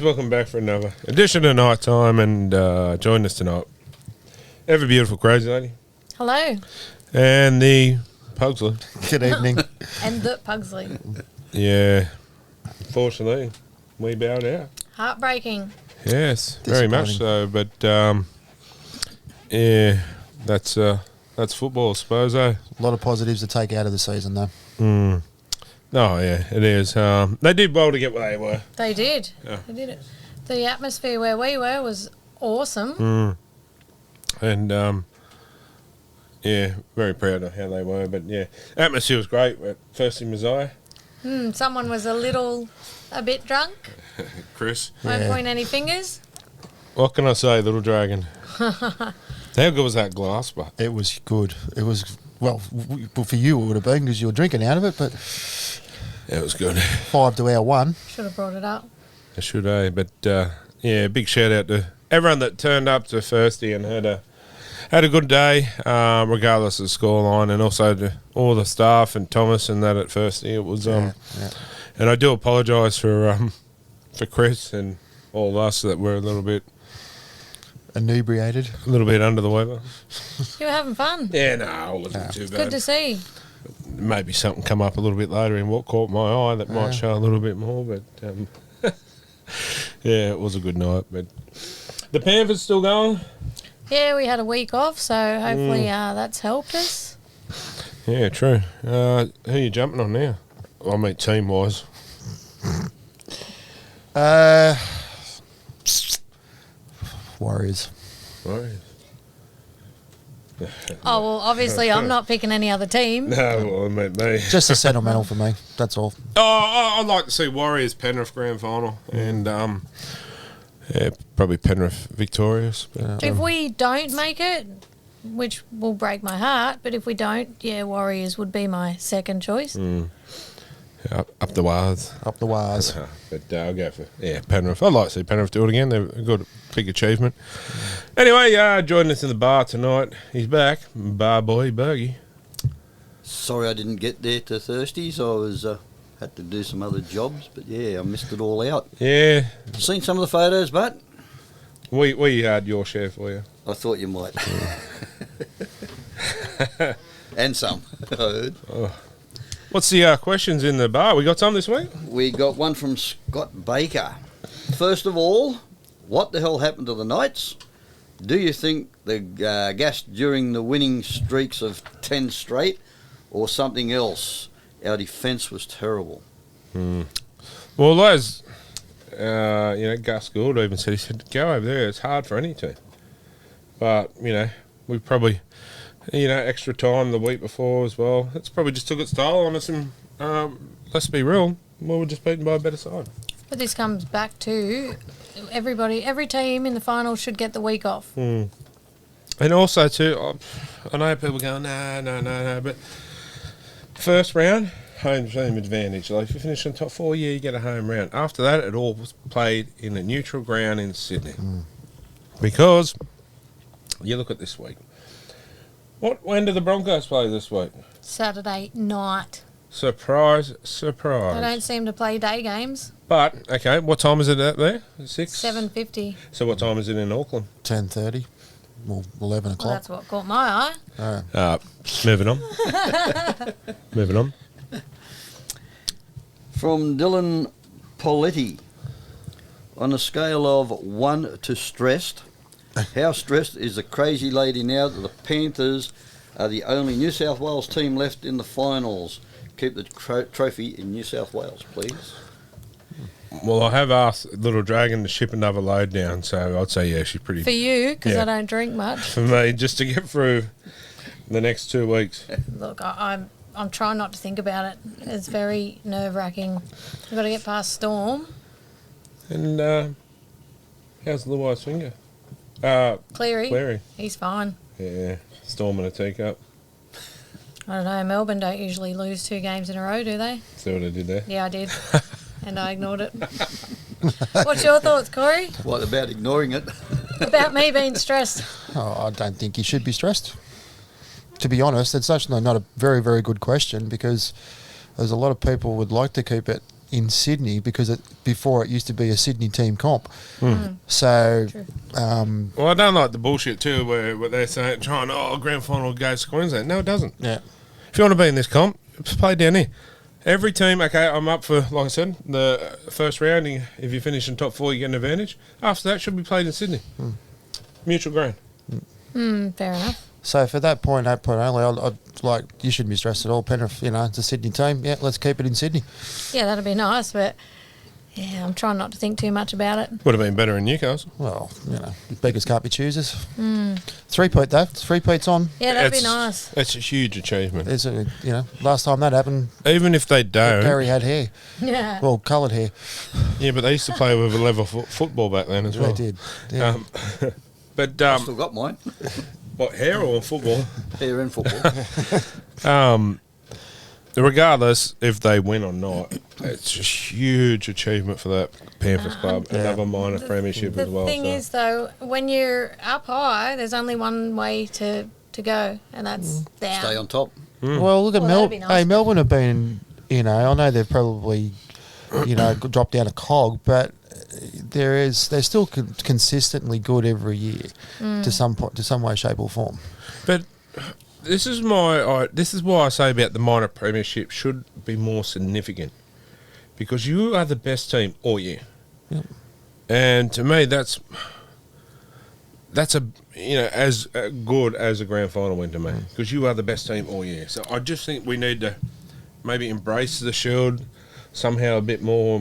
Welcome back for another edition of Night Time, and join us tonight. Ever beautiful crazy lady. Hello. And the Pugsley. Good evening. And the Pugsley. Yeah. Unfortunately, we bowed out. Heartbreaking. Yes, very much so. But yeah, that's football, I suppose. Eh? A lot of positives to take out of the season, though. Oh yeah, it is. They did well to get where they were. They did. Yeah. They did it. The atmosphere where we were was awesome. And yeah, very proud of how they were. But yeah, atmosphere was great. First in Messiah. Someone was a bit drunk. Chris. Won't point any fingers. What can I say, little dragon? How good was that glass? But It was good. It was, well, for you it would have been because you were drinking out of it, but it was good. 5 to our 1. Should have brought it up. I should, But yeah, big shout out to everyone that turned up to Firsty and had a good day, regardless of the scoreline, and also to all the staff and Thomas and that at Firsty. It was and I do apologise for Chris and all of us that were a little bit Inebriated. a little bit under the weather. You were having fun. Yeah, no, it wasn't too bad. Good to see. Maybe something come up a little bit later in what caught my eye that might show a little bit more, but yeah, it was a good night. But the Panthers still going? Yeah, we had a week off, so hopefully that's helped us. Yeah, true. Who are you jumping on now? I mean, team-wise. Warriors. Warriors. Oh, well, obviously I'm not picking any other team. No, well, I mean, me. Just a sentimental for me. That's all. Oh, I'd like to see Warriors Penrith grand final, and yeah, probably Penrith victorious. But, If we don't make it, which will break my heart, but if we don't, yeah, Warriors would be my second choice. up the wires. Up the wires. But I'll go for Penrith. I'd like to see Penrith do it again. They've got a big achievement. Anyway, joining us in the bar tonight. He's back, bar boy Bergie. Sorry I didn't get there to Thursdays. I was had to do some other jobs, but yeah, I missed it all out. Yeah, Seen some of the photos, but we had your share for you. I thought you might. And some, I heard. What's the questions in the bar? We got some this week? We got one from Scott Baker. First of all, what the hell happened to the Knights? Do you think they gassed during the winning streaks of 10 straight or something else? Our defence was terrible. Well, those, Gus Gould even said, he said, go over there. It's hard for any team. But, we probably, extra time the week before as well. It's probably just took its toll on us, and let's be real, we were just beaten by a better side. But this comes back to every team in the final should get the week off. And also, too, I know people go, no, but first round, home team advantage. Like if you finish in top 4, you get a home round. After that, it all was played in a neutral ground in Sydney. Because you look at this week. When do the Broncos play this week? Saturday night. Surprise. They don't seem to play day games. But, okay, what time is it out there? 6? 7:50. So what time is it in Auckland? 10:30. Well, 11 o'clock. Well, that's what caught my eye. Moving on. Moving on. From Dylan Poletti. On a scale of 1 to stressed, how stressed is the crazy lady now that the Panthers are the only New South Wales team left in the finals? Keep the trophy in New South Wales, please. Well, I have asked Little Dragon to ship another load down, so I'd say, yeah, she's pretty... For you, because Yeah. I don't drink much. For me, just to get through the next 2 weeks. Look, I'm I'm trying not to think about it. It's very nerve-wracking. We've got to get past Storm. And how's the wise finger? Cleary. He's fine. Yeah, storm in a teacup. I don't know. Melbourne don't usually lose 2 games in a row, do they? See what I did there? Yeah, I did. And I ignored it. What's your thoughts, Corey? What about ignoring it? About me being stressed? Oh, I don't think you should be stressed. To be honest, it's actually not a very, very good question because there's a lot of people would like to keep it in Sydney because before it used to be a Sydney team comp. So, Well, I don't like the bullshit too where they're saying, grand final goes to Queensland. No, it doesn't. yeah. If you want to be in this comp, just play down here. Every team, okay, I'm up for, like I said, the first round. If you finish in top 4, you get an advantage. After that, should be played in Sydney. Mutual ground. Fair enough. So for that point only, I'd like, you shouldn't be stressed at all. Penrith, it's a Sydney team. Yeah, let's keep it in Sydney. Yeah, that'd be nice, but yeah, I'm trying not to think too much about it. Would have been better in Newcastle. Well, beggars can't be choosers. 3-peat though. 3-peat's on. Yeah, that'd be It's- nice. That's a huge achievement. It's last time that happened, Even if they don't. Perry had hair. Yeah. Well, coloured hair. Yeah, but they used to play with a level football back then as well. They did. Yeah. But I've still got mine. what, hair or football? Here in football. Regardless if they win or not, it's a huge achievement for that Panthers club. Another minor premiership The as well. thing so. is, though, when you're up high, there's only one way to go, and that's down. Stay on top. Well, look at Well, that'd Melbourne. be nice. Hey, Melbourne have been, I know they've probably, dropped down a cog, but they're still consistently good every year to some way, shape, or form. But this is why I say about the minor premiership should be more significant, because you are the best team all year, and to me that's as good as a grand final win to me, because you are the best team all year. So I just think we need to maybe embrace the Shield somehow a bit more.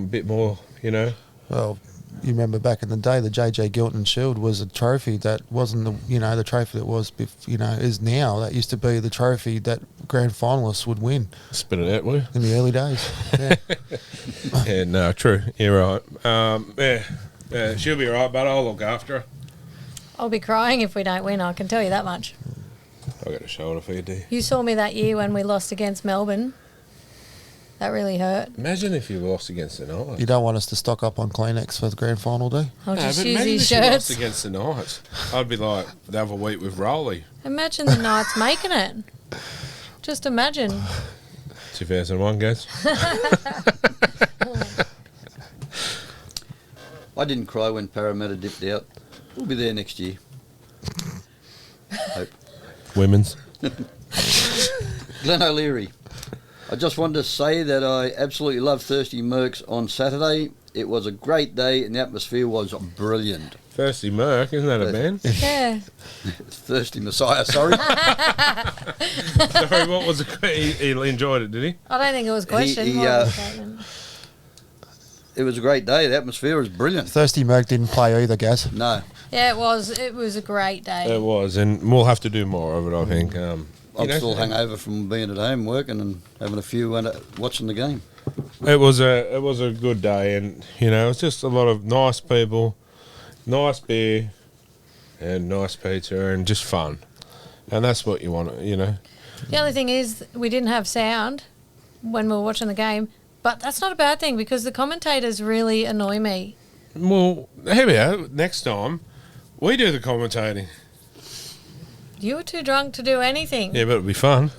Well, you remember back in the day, the JJ Gilton Shield was a trophy that wasn't the trophy that was, is now. That used to be the trophy that grand finalists would win Spit it out, will you? in the early days. Yeah. Yeah, no, true. You're right. She'll be right, but I'll look after her. I'll be crying if we don't win, I can tell you that much. I got a shoulder for you, D. You saw me that year when we lost against Melbourne. That really hurt. Imagine if you lost against the Knights. You don't want us to stock up on Kleenex for the grand final, do you? I'll No, just but use imagine these if you lost shirts. against the Knights. I'd be like the other week with Rowley. Imagine the Knights making it. Just imagine. 2001, guys. I didn't cry when Parramatta dipped out. We'll be there next year. Hope. Women's. Glenn O'Leary. I just wanted to say that I absolutely love Thirsty Mercs on Saturday. It was a great day and the atmosphere was brilliant. Thirsty Merc, isn't that a band? Yeah. Thirsty Messiah, sorry. Sorry, what was it? He enjoyed it, did he? I don't think it was a question. He, more of a statement. It was a great day. The atmosphere was brilliant. Thirsty Merc didn't play either, Gaz. No. Yeah, it was. It was a great day. It was, and we'll have to do more of it, I think. I'm still hungover from being at home working and having a few and watching the game. It was a good day, and it's just a lot of nice people, nice beer, and nice pizza, and just fun, and that's what you want. The only thing is, we didn't have sound when we were watching the game, but that's not a bad thing because the commentators really annoy me. Well, here we are. Next time, we do the commentating. You were too drunk to do anything. Yeah, but it'll be fun.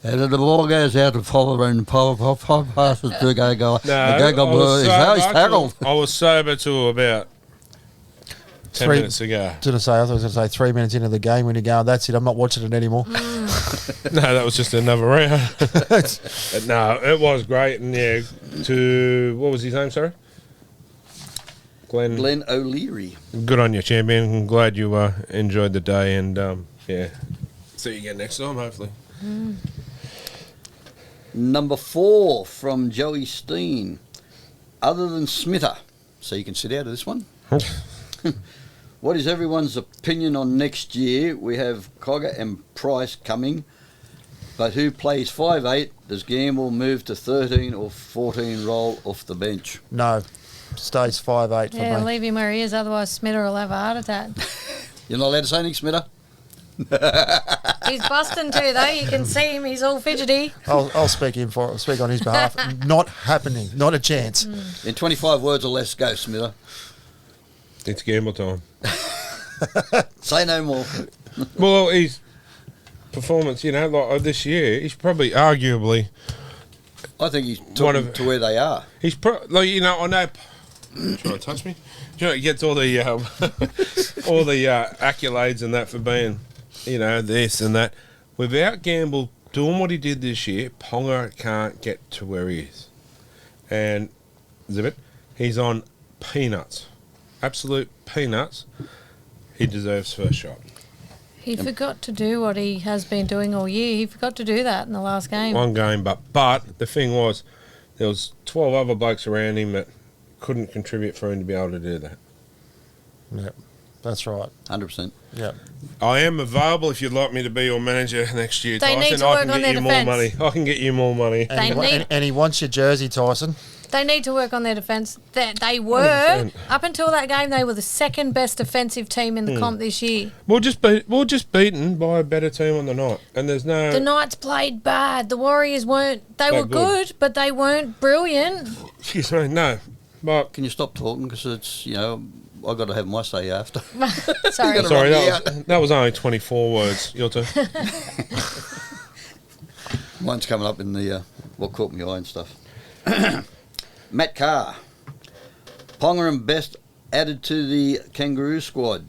And the ball goes out to Popper and Popper passes to Gaga. I was sober till about 10 minutes ago. I was going to say 3 minutes into the game when you go, that's it, I'm not watching it anymore. No, that was just another round. But no, it was great. And what was his name, sorry? Glenn O'Leary. Good on you, champion. I'm glad you enjoyed the day, and see you again next time, hopefully. Number 4 from Joey Steen. Other than Smitter, so you can sit out of this one. What is everyone's opinion on next year? We have Cogger and Price coming. But who plays 5'8"? Does Gamble move to 13 or 14 roll off the bench? No, stays 5'8" for Yeah, me. leave him where he is, otherwise Smitter will have a heart attack. You're not allowed to say anything, Smitter? He's busting too, though. You can see him. He's all fidgety. I'll speak on his behalf. Not happening. Not a chance. In 25 words or less, go, Smitter. It's gamble time. Say no more. Well, his performance, like this year, he's probably arguably I think he's One took them of- to where they are. he's I know. Trying to touch me. He gets all the all the accolades and that for being, this and that. Without Gamble doing what he did this year, Ponga can't get to where he is. And Zibbit, he's on peanuts, absolute peanuts. He deserves first shot. He forgot to do what he has been doing all year. He forgot to do that in the last game. One game, but the thing was, there was 12 other blokes around him that couldn't contribute for him to be able to do that. Yep, that's right. 100%. Yep. I am available if you'd like me to be your manager next year, They Tyson. need to I work can on get their you more money. defence. I can get you more money. They need- And he wants your jersey, Tyson. They need to work on their defence. They were, 100%. up until that game, they were the second best defensive team in the comp this year. We're just beaten by a better team on the night, and there's no. The Knights played bad. The Warriors weren't. They were good, but they weren't brilliant. Excuse me, no. But Can you stop talking? Because it's, I've got to have my say after. Sorry. gotta- sorry, Yeah. that was only 24 words. Your turn. Mine's coming up in the what caught me eye and stuff. Matt Carr. Ponga and Best added to the Kangaroo squad.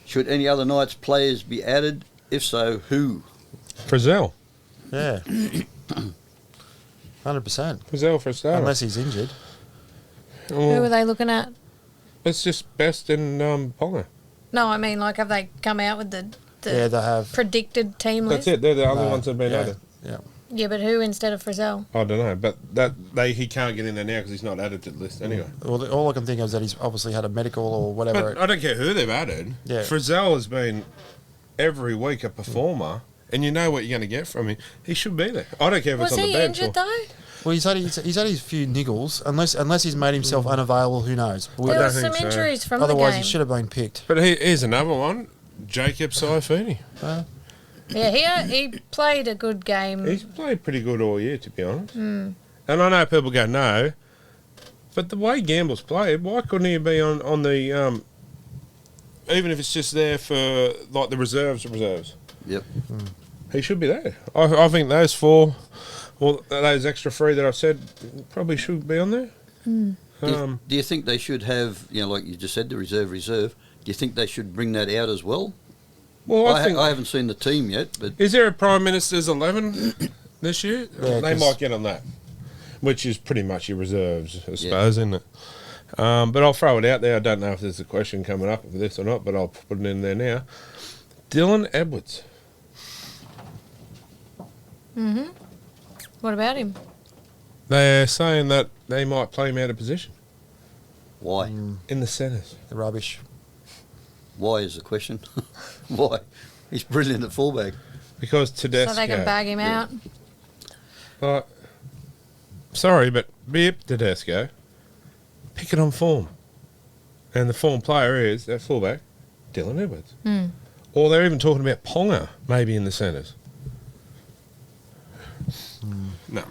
Should any other Knights players be added? If so, who? Frizzell. Yeah. 100%. Frizzell for a starter. Unless he's injured. Who were Well, they looking at? it's just Best and Ponga. No, I mean, have they come out with the Yeah, they have. predicted team That's list? it. They're the other No, ones that have been yeah, added. Yeah. Yeah, but who instead of Frizzell? I don't know, but he can't get in there now because he's not added to the list anyway. Well, all I can think of is that he's obviously had a medical or whatever. But I don't care who they've added. Yeah. Frizzell has been every week a performer, and you know what you're going to get from him. He should be there. I don't care if Was it's on he the bench. injured though? Well, he's had his few niggles. Unless he's made himself unavailable, who knows? There don't was think some so. injuries from Otherwise, the he game. should have been picked. But here's another one, Jacob Saifini. Yeah, he played a good game. He's played pretty good all year, to be honest. And I know people go, no, but the way Gamble's played, why couldn't he be on the, even if it's just there for, like, the reserves? Yep. He should be there. I think those four, well, those extra three that I've said, probably should be on there. Do you think they should have, like you just said, the reserve? Do you think they should bring that out as well? Well, I think. I haven't seen the team yet, but Is there a Prime Minister's 11 this year? Yeah, They 'cause- might get on that, which is pretty much your reserves, I Yeah. suppose, isn't it? But I'll throw it out there. I don't know if there's a question coming up for this or not, but I'll put it in there now. Dylan Edwards. What about him? They're saying that they might play him out of position why? in the centres. Rubbish. Why is the question? Why? He's brilliant at fullback. Because Tedesco. So they can bag him out. But, sorry, but Bip Tedesco, pick it on form. And the form player is, that fullback, Dylan Edwards. Or they're even talking about Ponga, maybe in the centres. No.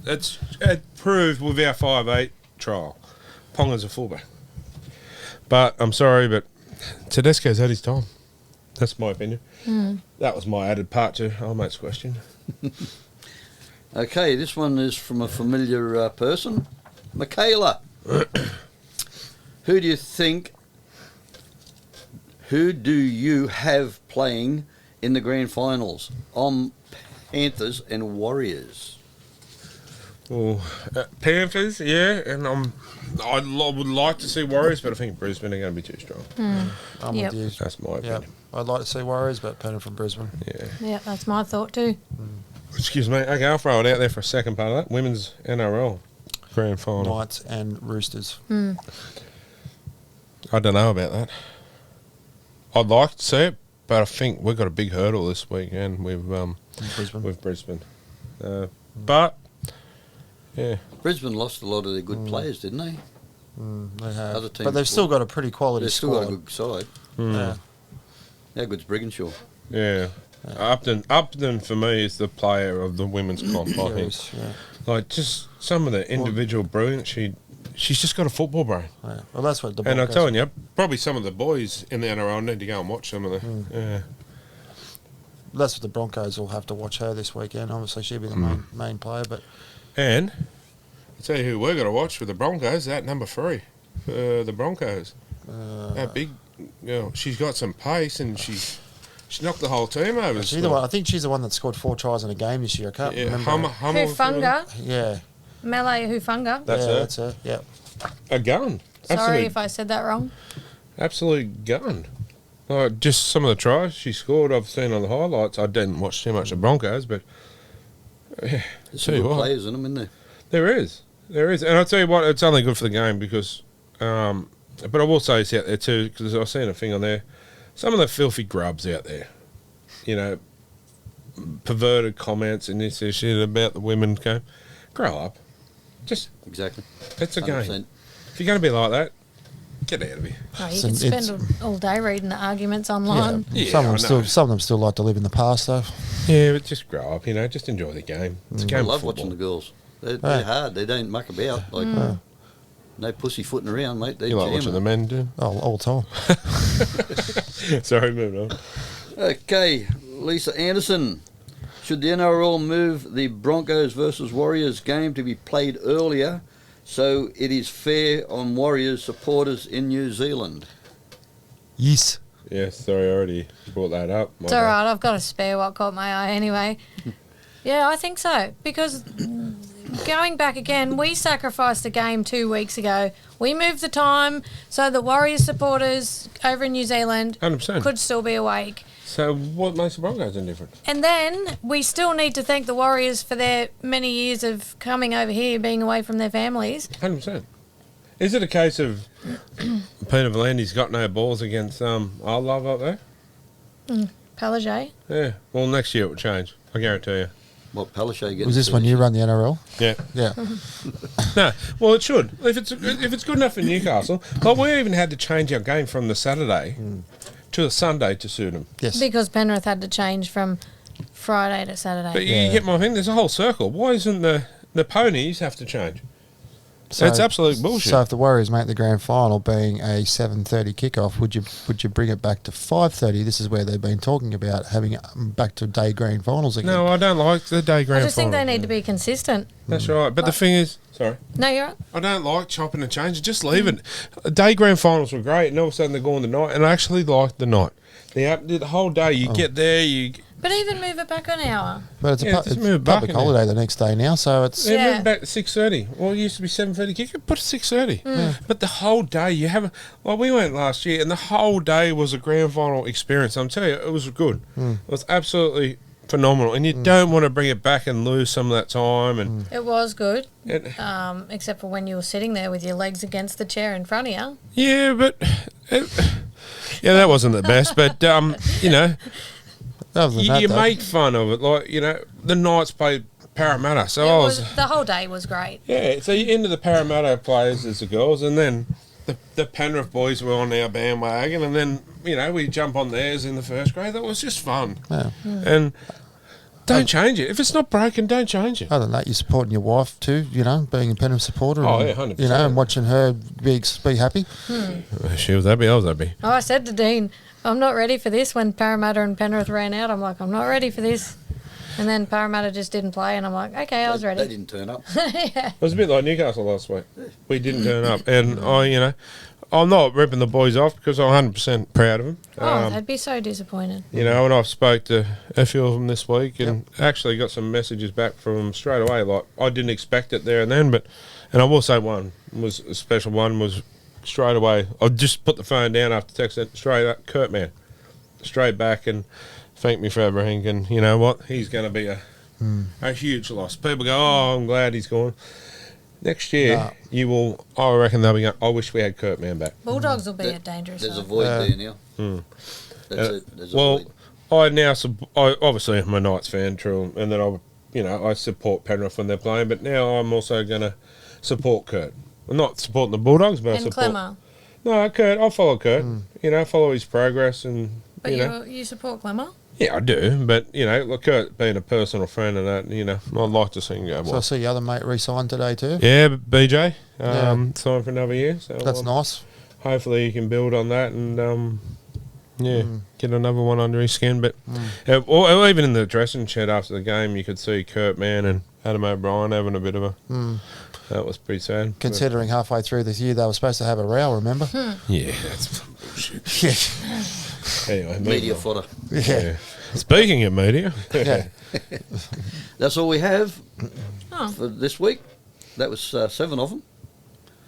It's proved with our 5'8" trial. Ponga's a fullback. But I'm sorry, but Tedesco's had his time. That's my opinion. That was my added part to our mate's question. Okay, this one is from a familiar person, Michaela. Who do you have playing in the grand finals? Panthers and Warriors. Well, Panthers, yeah, and I would like to see Warriors, but I think Brisbane are going to be too strong. I'm Yep. with you. That's my Yeah, opinion. I'd like to see Warriors, but Penn from Brisbane. Yeah. Yeah, that's my thought too. Excuse me. Okay, I'll throw it out there for a second part of that. Women's NRL grand final. Knights and Roosters. I don't know about that. I'd like to see it, but I think we've got a big hurdle this weekend with Brisbane. with Brisbane. But yeah, Brisbane lost a lot of their good players, didn't they? They have. Other teams But they've still will. got a pretty quality They've still squad. got a good side. Yeah. How good's Brigginshaw? yeah. Upton for me is the player of the women's comp. I think. Yes, yeah. Like just some of the individual brilliance. She's just got a football brain. Yeah. Well, that's what the And I'm Broncos- telling you, probably some of the boys in the NRL need to go and watch some of the. Yeah. That's what the Broncos will have to watch her this weekend. Obviously, she'll be the main player, but And I'll tell you who we're going to watch for the Broncos. That number 3 for the Broncos. That big, she's got some pace and she knocked the whole team over. she's the one, I think she's the one that scored 4 tries in a game this year. I can't Yeah, remember. Hufunga, Yeah, Melee Hufunga. That's yeah, her. that's her. Yeah, A gun. Sorry Absolute, if I said that wrong. absolute gun. Like just some of the tries she scored, I've seen on the highlights. I didn't watch too much of Broncos, but yeah, There's tell some you good what. players in them, isn't there? There is, and I'll tell you what, it's only good for the game because, but I will say it's out there too because I've seen a thing on there. Some of the filthy grubs out there, perverted comments and this shit about the women's game. Grow up, just Exactly. it's a 100%. game. If you're going to be like that, get out of here. Oh, you So could spend all day reading the arguments online. Yeah, some of I them know. some of them still like to live in the past, though. Yeah, but just grow up, just enjoy the game. It's a I game love of football. watching the girls. They're hard. They don't muck about. Like no pussyfooting around, mate. They You like jam watching it. the men do? Oh, all the time. Sorry, moving on. Okay, Lisa Anderson. Should the NRL move the Broncos versus Warriors game to be played earlier so it is fair on Warriors supporters in New Zealand? Yes. Yeah, sorry, I already brought that up. My It's bad. all right. I've got a spare what caught my eye anyway. Yeah, I think so. Because going back again, we sacrificed a game 2 weeks ago. We moved the time so the Warriors supporters over in New Zealand 100%. could still be awake. So what makes the Broncos any different? And then we still need to thank the Warriors for their many years of coming over here, being away from their families. 100%. Is it a case of Peter Valandi's got no balls against our love up there? Pelage. Yeah. Well, next year it will change. I guarantee you. What Palaszczuk getting? Was this when you run the NRL? Yeah. Yeah. No. Well, it should. If it's good enough for Newcastle, like we even had to change our game from the Saturday to the Sunday to suit them. Yes. Because Penrith had to change from Friday to Saturday. But you Yeah. get my thing. There's a whole circle. Why isn't the ponies have to change? So- It's absolute bullshit. So if the Warriors make the grand final being a 7:30 kickoff, would you bring it back to 5:30? This is where they've been talking about having it back to day grand finals again. No, I don't like the day I grand just think they final. need to be consistent. That's right. But the thing is, sorry. No, you're right. I don't like chopping and changing. Just leave it. Day grand finals were great, and all of a sudden they're going the night. And I actually like the night. The whole day, you get there, But even move it back an hour. But it's Yeah, a just it's move it back public in there. holiday the next day now, so it's yeah, Yeah. move it back to 6:30. Well, it used to be 7:30 kick. Put it 6:30. But the whole day, you have. Well, we went last year, and the whole day was a grand final experience. I'm telling you, it was good. It was absolutely phenomenal, and you don't want to bring it back and lose some of that time. And It was good, it, except for when you were sitting there with your legs against the chair in front of you. yeah, but that wasn't the best. But other than that, you though, make fun of it, like the Knights played Parramatta, so I was The whole day was great. yeah. So you into the Parramatta players as the girls, and then the Penrith boys were on our bandwagon, and then we jump on theirs in the first grade. That was just fun, yeah. and don't change it if it's not broken. Don't change it. Other than that, you're supporting your wife too. Being a Penrith supporter. Oh, and, yeah, 100%. and watching her be happy. She was happy. I was happy. Oh, I said to Dean, I'm not ready for this when Parramatta and Penrith ran out. I'm like, I'm not ready for this. And then Parramatta just didn't play, and I'm like, okay, I was They ready. didn't turn up. It was a bit like Newcastle last week. We didn't turn up, and I'm not ripping the boys off because I'm 100% proud of them. Oh, they'd be so disappointed. And I've spoke to a few of them this week and actually got some messages back from them straight away. Like, I didn't expect it there and then, and I will say one was a special one was straight away. I just put the phone down after texting straight up, Kurt, man, straight back and thanked me for everything. And you know what? He's going to be a huge loss. People go, oh, I'm glad he's gone. Next year, No. you will. I reckon they'll be going. I wish we had Kurt Mann back. Bulldogs will be a dangerous There's a side. void there now. That's it. There's a Well, void. I now. I obviously am a Knights fan, true, and then I support Penrith when they're playing. But now I'm also going to support Kurt. I'm not supporting the Bulldogs, but I And support. Clemmer. No, Kurt. I'll follow Kurt. Follow his progress, and But you know. you support Clemmer? Yeah, I do, but look, Kurt being a personal friend and that, I'd like to see him go. So I Well. see your other mate re-signed today too. Yeah, BJ, Yeah. signed for another year. So That's nice. hopefully he can build on that and get another one under his skin. But or even in the dressing shed after the game, you could see Kurt Mann and Adam O'Brien having a bit of a. That was pretty sad. Considering halfway through this year they were supposed to have a row, remember? Yeah, that's bullshit. Yeah. Anyway, Media fodder. Yeah. Speaking of media, Yeah. That's all we have Oh, for this week. That was 7 of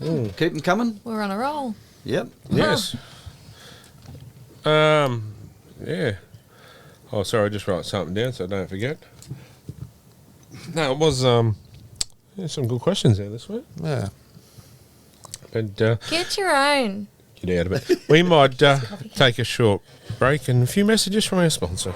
them. Keep them coming. we're on a roll. Yep. yes. Yeah. Oh, sorry, I just write something down so I don't forget. No, it was some good questions there this week. Yeah. But Get your own. get out of it. We might take a short break and a few messages from our sponsor.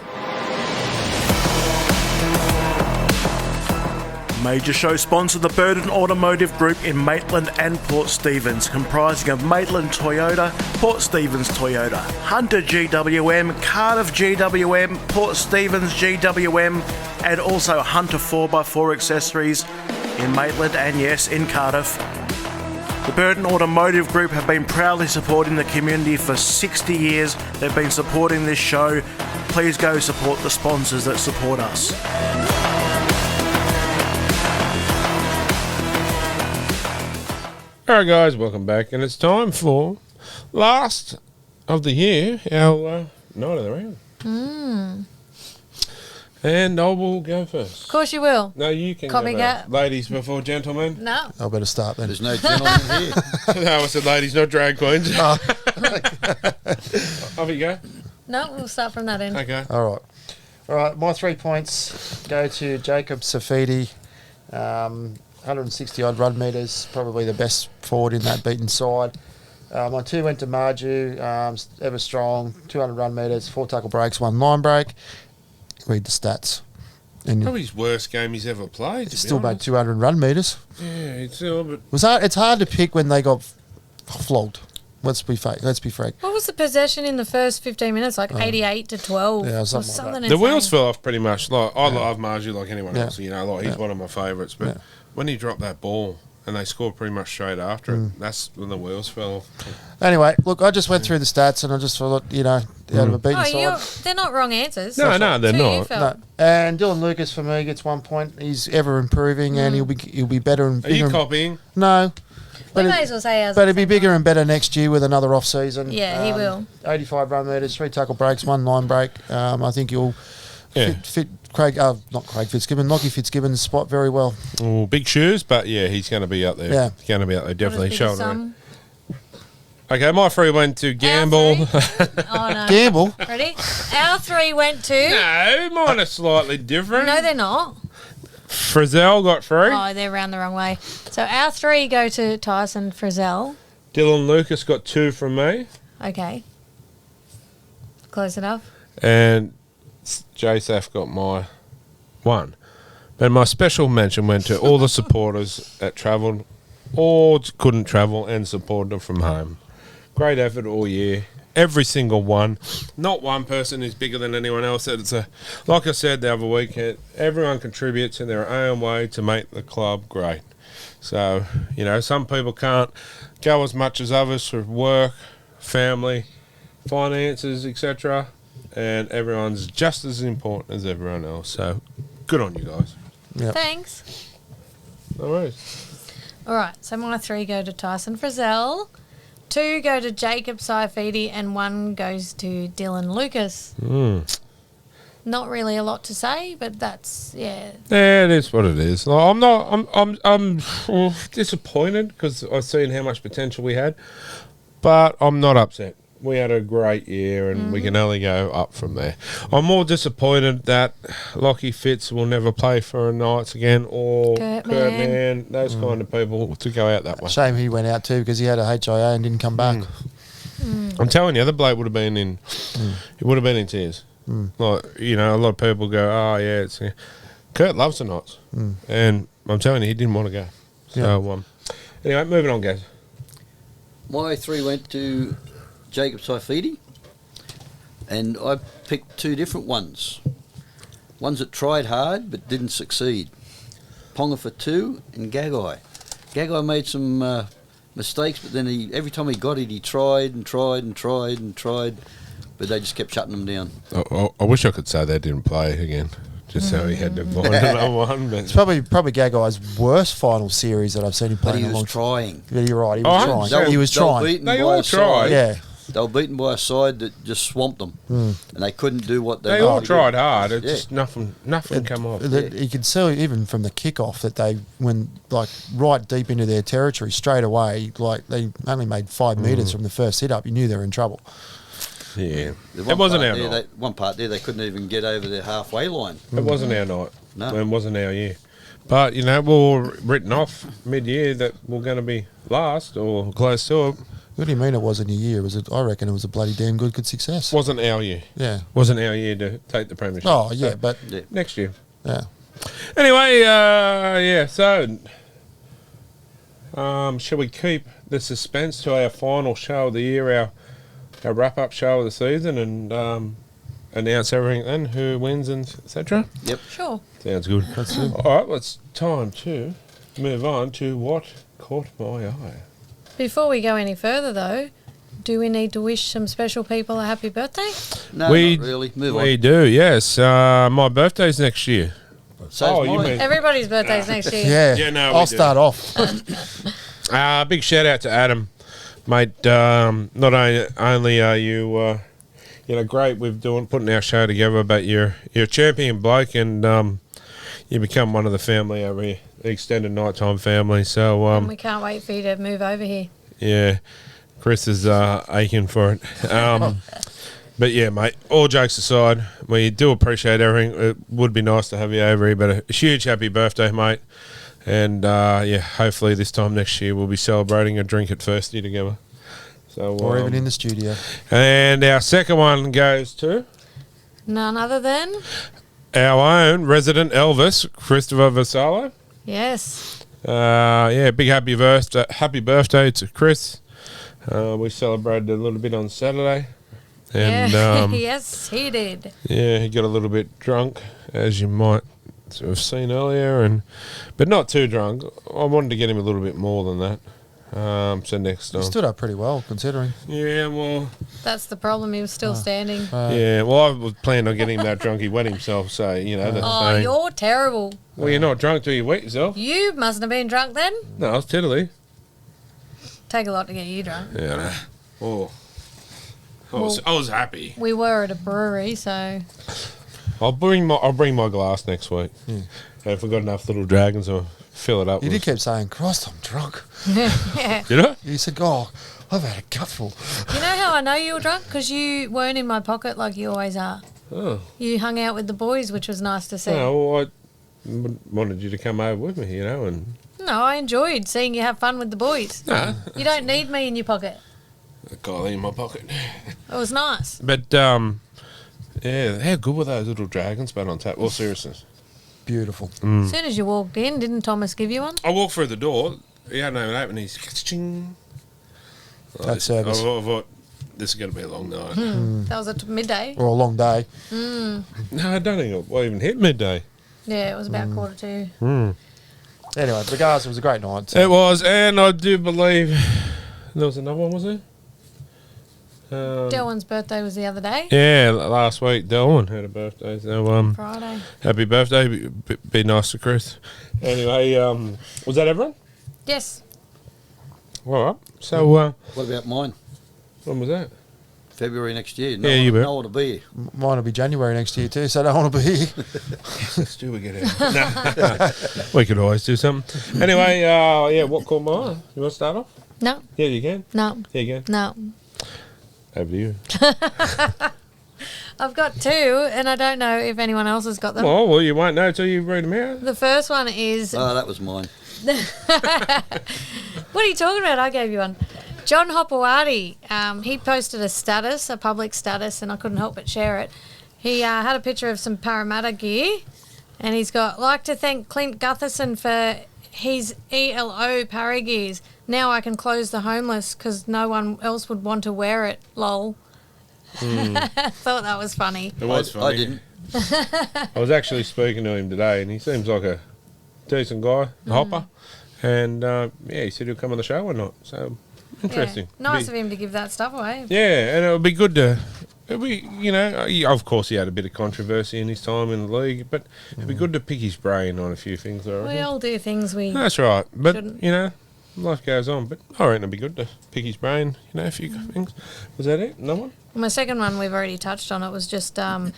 Major show sponsor, the Burden Automotive Group in Maitland and Port Stephens, comprising of Maitland Toyota, Port Stephens Toyota, Hunter GWM, Cardiff GWM, Port Stephens GWM, and also Hunter 4x4 accessories in Maitland and yes, in Cardiff. The Burden Automotive Group have been proudly supporting the community for 60 years. They've been supporting this show. Please go support the sponsors that support us. All right, guys, welcome back. And it's time for last of the year, our night of the round. And I will go first. Of course you will. No, you can Copy go that. first. Ladies before gentlemen. No. I better start then. There's no gentleman here. No, I said ladies, not drag queens. Off you go. No, we'll start from that end. Okay. All right, my 3 points go to Jacob Safidi. 160 odd run metres, probably the best forward in that beaten side. My 2 went to Marju, ever strong, 200 run metres, 4 tackle breaks, 1 line break. Read the stats. And Probably his worst game he's ever played. To be still made honest. 200 run metres. Yeah, it's still, but It's hard to pick when they got flogged. Let's be frank. What was the possession in the first 15 minutes? Like 88 to 12 yeah, or something like something that. the insane. wheels fell off pretty much. Like I love Margie like anyone Yeah. else. He's one of my favourites. But Yeah. when he dropped that ball and they scored pretty much straight after it, that's when the wheels fell off. Anyway, look, I just went through the stats and I just thought, out of a beaten Oh, side. they're not wrong answers. No, they're So you not. felt. No. And Dylan Lucas for me gets 1 point. He's ever improving and he'll be better and Are bigger. you and- copying? No. We But may it- as well say ours. But at he'll the be same bigger time. and better next year with another off season. Yeah, he will. 85 run metres, 3 tackle breaks, 1 line break. I think he'll Yeah. fit not Craig Fitzgibbon, Lockie Fitzgibbon's spot very well. Oh, big shoes, but yeah, he's going to be up there. Yeah. He's going to be up there, Not as definitely. big as Shoulder. some. Okay, my 3 went to Gamble. Oh, no. Gamble. Ready? Our 3 went to... No, mine are slightly different. No, they're not. Frizzell got 3. Oh, they're round the wrong way. So our 3 go to Tyson Frizzell. Dylan Lucas got 2 from me. Okay. Close enough. And JSAF got my 1. But my special mention went to all the supporters that travelled or couldn't travel and supported them from home. Great effort all year. Every single one. Not one person is bigger than anyone else. Like I said the other week, everyone contributes in their own way to make the club great. So, some people can't go as much as others for work, family, finances, etc. And everyone's just as important as everyone else. So, good on you guys. Yep. Thanks. No worries. All right. So my 3 go to Tyson Frizzell. 2 go to Jacob Saifidi and 1 goes to Dylan Lucas. Not really a lot to say, but that's, yeah. Yeah, it is what it is. I'm disappointed because I've seen how much potential we had, but I'm not upset we had a great year, and we can only go up from there. I'm more disappointed that Lockie Fitz will never play for Knights again, or Kurt Kurt Mann. Mann, those kind of people to go out that way. Shame he went out too because he had a HIA and didn't come back. I'm telling you, the bloke would have been in. He would have been in tears. Like, you know, a lot of people go, "Oh yeah, it's." Kurt loves the Knights, and I'm telling you, he didn't want to go. So anyway, moving on, guys. My 3 went to Jacob Saifidi, and I picked 2 different ones. Ones that tried hard but didn't succeed. Ponga for 2 and Gagai. Gagai made some mistakes, but then every time he got it, he tried and tried and tried and tried, but they just kept shutting him down. I wish I could say they didn't play again, just so he had to find another one. It's But probably Gagai's worst final series that I've seen him play But in he a long was time. trying. Yeah, you're right. He Oh, was 100%. trying. He was trying. Beaten They by all a tried. side. Yeah. They were beaten by a side that just swamped them, and they couldn't do what they they all wanted to tried do. hard. It's Yeah. just nothing come off. You could see even from the kickoff that they went like right deep into their territory straight away. Like they only made 5 metres from the first hit up. You knew they were in trouble. Yeah, The it wasn't part our there, night. one part there, they couldn't even get over their halfway line. It wasn't our night. No. It wasn't our year. But, you know, we were written off mid-year that we're going to be last or close to it. What do you mean it wasn't a year? I reckon it was a bloody damn good success. Wasn't our year. Yeah. Wasn't our year to take the premiership. Oh yeah, So, but Yeah. next year. yeah. Anyway, so shall we keep the suspense to our final show of the year, our wrap-up show of the season, and announce everything then, who wins and etc.? Yep. Sure. Sounds good. All right, well, it's time to move on to what caught my eye. Before we go any further, though, do we need to wish some special people a happy birthday? No, not really. Move We on. do, yes. My birthday's next year. So you mean- Everybody's birthday's next year. Yeah. Yeah, no, I'll we do. start off. Big shout out to Adam, mate. Not only are you, great with putting our show together, but you're a champion bloke, and you become one of the family over here, the extended nighttime family. So And we can't wait for you to move over here. yeah, Chris is aching for it. But yeah, mate, all jokes aside, we do appreciate everything. It would be nice to have you over here, but a huge happy birthday, mate. And hopefully this time next year we'll be celebrating a drink at Thirsty together. So, Or even in the studio. And our second one goes to None other than, our own resident Elvis, Christopher Vassallo. yes, Big happy birthday to Chris. We celebrated a little bit on Saturday. And yeah. Yes, he did. he got a little bit drunk, as you might have seen earlier, but not too drunk. I wanted to get him a little bit more than that. So next He time. stood up pretty well considering. Yeah, well, That's the problem. He was still standing. I was planning on getting him that drunk. He wet himself, so that's the Oh, thing. you're terrible. Well, you're not drunk till you wet yourself. You mustn't have been drunk then. No, I was tiddly. Take a lot to get you drunk. Yeah, no. Oh. I was happy. We were at a brewery, so I'll bring my glass next week. And if we've got enough little dragons, I'll fill it up. You with- did keep saying, Christ, I'm drunk. yeah. You know? You said, oh, I've had a cupful. You know how I know you were drunk? Because you weren't in my pocket like you always are. Oh. You hung out with the boys, which was nice to see. No, I wanted you to come over with me, and No, I enjoyed seeing you have fun with the boys. no, You don't need me in your pocket. I got it in my pocket. It was nice. But how good were those little dragons? But on tap, all seriousness, Beautiful. As soon as you walked in, didn't Thomas give you one? I walked through the door. He hadn't even opened. He's ka-ching. That service. I thought this is going to be a long night. That was at midday. Or a long day. No, I don't think it even hit midday. Yeah, it was about 1:45. Anyway, regardless, it was a great night. It was, and I do believe there was another one. Was there? Delwyn's birthday was the other day. Yeah, last week Delwyn had a birthday. So Friday. happy birthday! Be nice to Chris. Anyway, was that everyone? Yes. All right. So What about mine? when was that? February next year. Yeah, you bet. No one to be here. Mine will be January next year too, so I don't want to be here. Let's do we get out. Nah. We could always do something. Anyway, what caught my eye? You want to start off? No, Yeah, you can. no, Yeah, you can. no. Over to you. I've got 2, and I don't know if anyone else has got them. Well, you won't know till you read them out. The first one is... Oh, that was mine. What are you talking about? I gave you one. John Hopewadi, he posted a public status, and I couldn't help but share it. He had a picture of some Parramatta gear, and he's got, like to thank Clint Gutherson for his ELO Parry gears. Now I can close the homeless because no one else would want to wear it, lol. I thought that was funny. It was funny. I didn't. I was actually speaking to him today, and he seems like a decent guy, hopper. And, he said he'll come on the show or not. So, interesting. Yeah. Nice of him to give that stuff away. Yeah, and it would be good to... of course he had a bit of controversy in his time in the league, but it'd be good to pick his brain on a few things. I reckon. We all do things we... That's right. But, shouldn't. life goes on. But I reckon it'd be good to pick his brain, a few things. Was that it? No one? My second one, we've already touched on. It was just there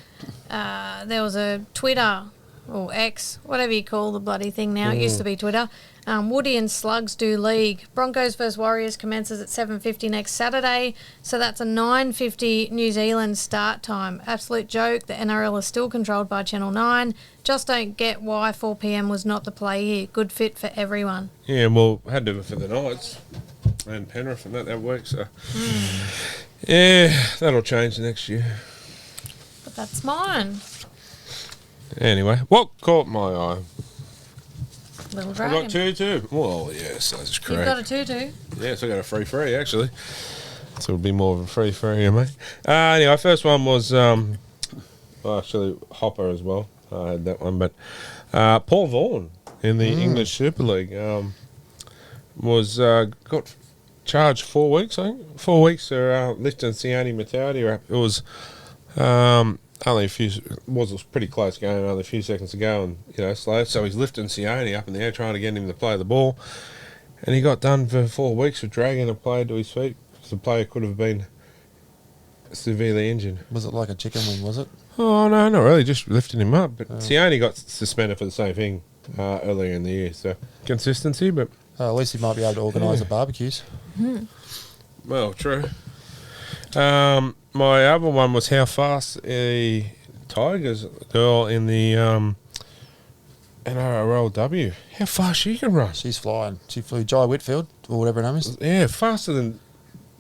was a Twitter or X, whatever you call the bloody thing now. It used to be Twitter. Woody and Slugs do league. Broncos vs Warriors commences at 7:50 next Saturday. So that's a 9:50 New Zealand start time. Absolute joke. The NRL is still controlled by Channel 9. Just don't get why 4 p.m. was not the play here. Good fit for everyone. Yeah, well, had to for the Knights and Penrith and that week. So, yeah, that'll change next year. But that's mine. Anyway, what caught my eye? Little I Dragon. got 2 too. Well, yes, that's correct. You've got a 2-2. Yes, I got a free actually. So it'll be more of a free, mate. Anyway, first one was actually Hopper as well. I had that one, but Paul Vaughan in the English Super League was got charged 4 weeks. I think 4 weeks for lifting Sione Matauti. It was only a few. It was a pretty close game. Only a few seconds to go, and slow. So he's lifting Sione up in the air, trying to get him to play the ball, and he got done for 4 weeks for dragging a player to his feet. The player could have been severely injured. Was it like a chicken wing, was it? Oh, no, not really, just lifting him up. But Sione got suspended for the same thing earlier in the year, so consistency, but... At least he might be able to organise the barbecues. Well, true. My other one was how fast a Tigers girl in the NRLW, how fast she can run. She's flying. She flew Jai Whitfield, or whatever her name is. Yeah, faster than...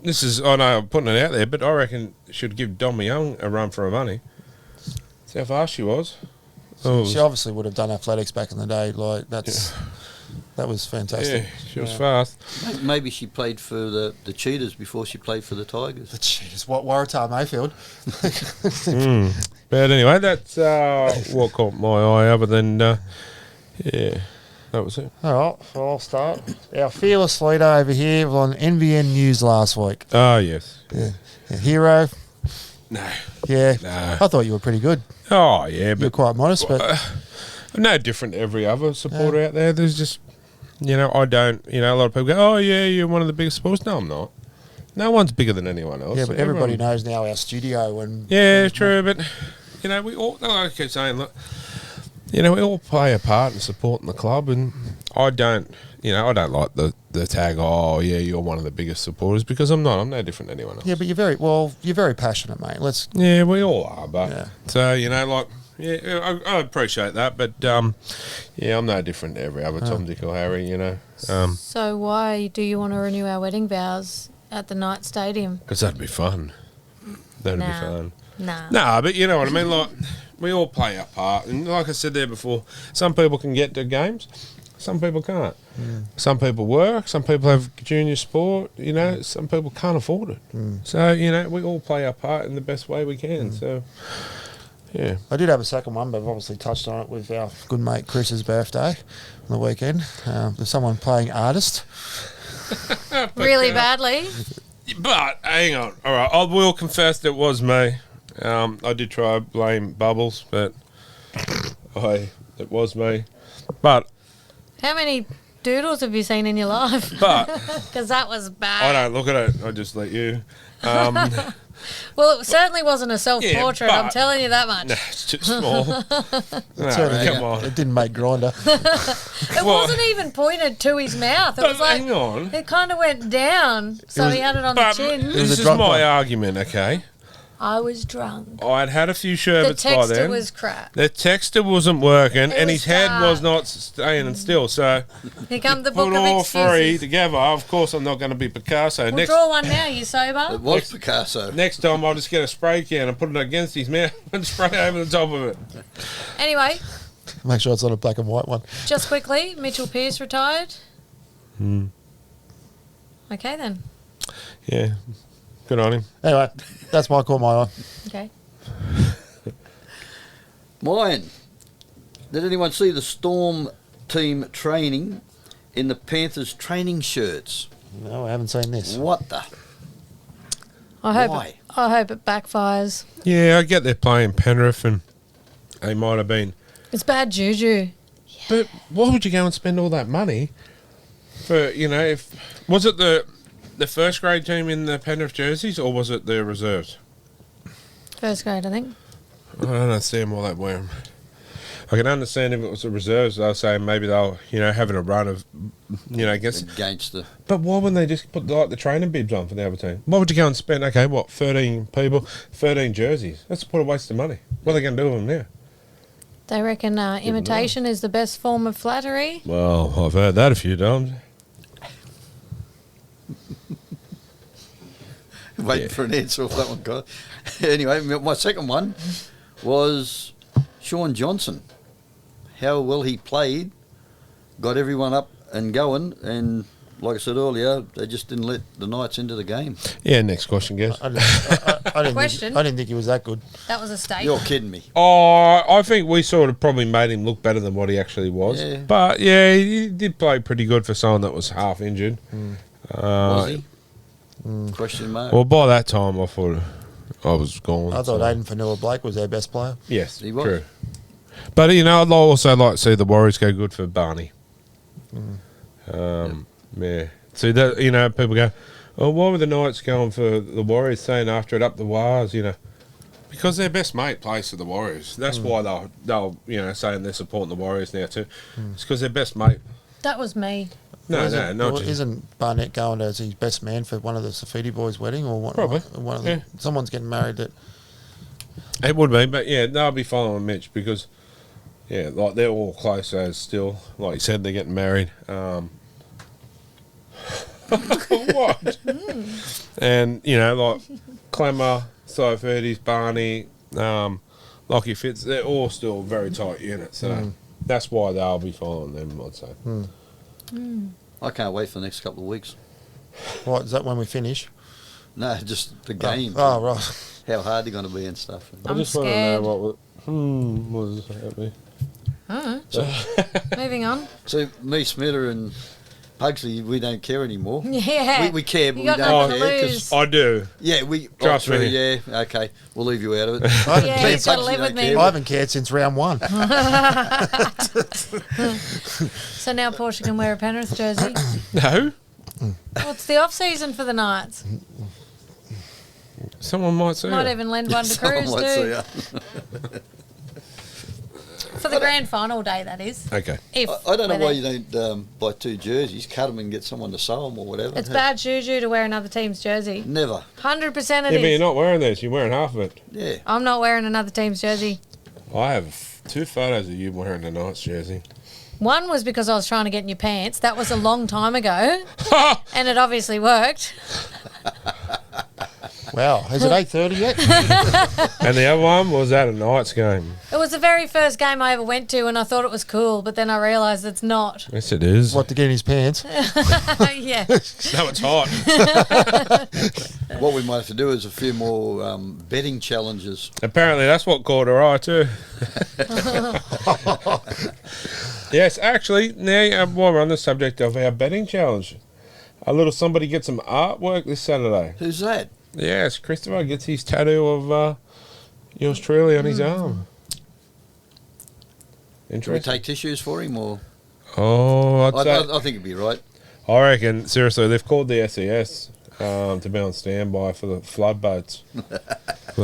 This is... I know I'm putting it out there, but I reckon should give Dom Young a run for her money. That's how fast she was. She obviously would have done athletics back in the day. Like, that was fantastic. Yeah, she was fast. Maybe she played for the Cheetahs before she played for the Tigers. The Cheetahs. Waratah Mayfield. But anyway, that's what caught my eye other than... that was it. All right, well, I'll start. Our fearless leader over here was on NBN News last week. Oh, yes. Yeah. Hero. No. Yeah. No. I thought you were pretty good. Oh, yeah, You're but... quite modest, but... I'm no different to every other supporter out there. There's just... I don't... a lot of people go, oh, yeah, you're one of the biggest supporters. No, I'm not. No one's bigger than anyone else. Yeah, but everybody knows now our studio and... Yeah, true, but, we all... I keep saying, look... we all play a part in supporting the club, and I don't, I don't like the tag, oh, yeah, you're one of the biggest supporters, because I'm not. I'm no different than anyone else. Yeah, but you're very passionate, mate. Yeah, we all are, but... Yeah. So, I appreciate that, but, I'm no different to every other Tom, Dick or Harry, So why do you want to renew our wedding vows at the Knight Stadium? Because that'd be fun. That'd be fun. Nah, But you know what I mean, like... We all play our part, and like I said there before, some people can get to games, some people can't. Some people work, some people have junior sport, some people can't afford it. So, we all play our part in the best way we can, so, yeah. I did have a second one, but I've obviously touched on it with our good mate Chris's birthday on the weekend. There's someone playing artist. really badly. But, hang on, all right, I will confess that it was me. I did try to blame Bubbles, but it was me. But How many doodles have you seen in your life? But Because that was bad. I don't look at it. I just let you. Well, it certainly wasn't a self-portrait, Yeah, I'm but- telling you that much. Nah, it's too small. No, Certainly, come on. It didn't make Grinder. It wasn't even pointed to his mouth. It was like, hang on. it kind of went down, so he had it on the But chin. was this a is drop my one. argument, okay? I was drunk. I'd had a few The sherbets by texter then. was crap. The texter wasn't working, It and was his head was dark. not staying still. So Here come the book put of all three excuses. together. Of course, I'm not going to be Picasso. We'll Next draw one now, you It sober? was Picasso. next time, I'll just get a spray can and put it against his mouth and spray over the top of it. Anyway, Make sure it's not a black and white one. just quickly, Mitchell Pearce retired. Okay then. Yeah, good on him. Anyway, that's my call, my eye. Okay. Mine. Did anyone see the Storm team training in the Panthers training shirts? No, I haven't seen this. What the? I Why? hope it backfires. Yeah, I get they're playing Penrith, and they might have been. It's bad juju. But why would you go and spend all that money for, if... Was it the first grade team in the Penrith jerseys, or was it the reserves? First grade, I think. I don't understand why they wear them. I can understand if it was the reserves, they'll say maybe they'll, having a run of, against... Against the. But why wouldn't they just put, the training bibs on for the other team? Why would you go and spend, 13 people, 13 jerseys? That's a waste of money. What are they going to do with them now? They reckon imitation is the best form of flattery. Well, I've heard that a few times. Waiting for an answer off that one, guy. Anyway, my second one was Sean Johnson. How well he played, got everyone up and going, and like I said earlier, they just didn't let the Knights into the game. Yeah, next question, guys. I didn't Question? I didn't think he was that good. That was a statement. You're kidding me. Oh, I think we sort of probably made him look better than what he actually was. Yeah. But, yeah, he did play pretty good for someone that was half injured. Was he? Question mark. Well, by that time, I thought I was gone. I thought Aiden Fanua-Blake was our best player. Yes, He was. true. But, I'd also like to see the Warriors go good for Barney. Yeah. See, that, people go, oh, why were the Knights going for the Warriors, saying after it up the wires, Because their best mate plays for the Warriors. That's why they'll saying they're supporting the Warriors now too. It's because their best mate. That was me. No, Isn't- not well, just. Isn't Barnett going as his best man for one of the Safidi boys' wedding, or one? Probably, One of the, yeah. Someone's getting married. That It would be, but yeah, they'll be following Mitch because, yeah, like they're all close as still. Like you said, they're getting married. What? And like Clemmer, Sofidis, Barney, Lockie Fitz, they're all still very tight units. So that's why they'll be following them, I'd say. I can't wait for the next couple of weeks. what is that when we finish? No, just the game. Oh, right. How hard they're going to be and stuff. I'm wanna scared. what was happening. Moving on. So me, Smitter, and Pugsley, we don't care anymore. Yeah. We care, but You we got don't nothing to care. 'cause- lose. I do. yeah, we. Trust me. Yeah, okay. We'll leave you out of it. I haven't, Yeah, cared, he's got to Pugsley live with don't me. care. I haven't cared since round one. So now Portia can wear a Penrith jersey. No? Well, it's the off season for the Knights. Someone might say Might it. even lend one to Someone Cruz might say, too. yeah. For the grand final day, that is. Okay. If I don't know we're why there. you don't buy two jerseys, cut them and get someone to sew them or whatever. It's bad juju to wear another team's jersey. Never. 100% it Yeah, but you're is. not wearing this. You're wearing half of it. Yeah. I'm not wearing another team's jersey. I have 2 photos of you wearing a Knights jersey. One was because I was trying to get in your pants. That was a long time ago, and it obviously worked. Wow, is it 8:30 yet? And the other one was at a Knights game. It was the very first game I ever went to, and I thought it was cool, but then I realised it's not. Yes, it is. What, to get in his pants? Yeah. No, it's hot. What we might have to do is a few more betting challenges. Apparently, that's what caught her eye too. Yes, actually, now while we're on the subject of our betting challenge, a little somebody gets some artwork this Saturday. Who's that? Yes, Christopher gets his tattoo of yours truly on his arm. Can we Interesting. take tissues for him or? Oh, I'd say. I think it'd be right. I reckon, seriously, they've called the SES to be on standby for the flood boats.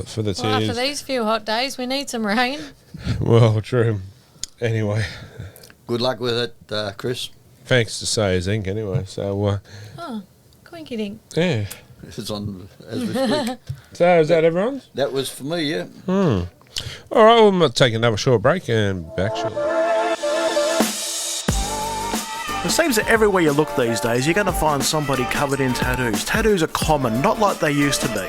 for the Well, after tears. these few hot days, we need some rain. Well, true. Anyway, Good luck with it, Chris. thanks to Sayers Inc. Anyway, so Oh, quinky dink. yeah. It's on as we speak. So is that everyone's? That was for me, yeah. All right, well, I'm going to take another short break and back shortly. It seems that everywhere you look these days, you're going to find somebody covered in tattoos. Tattoos are common, not like they used to be.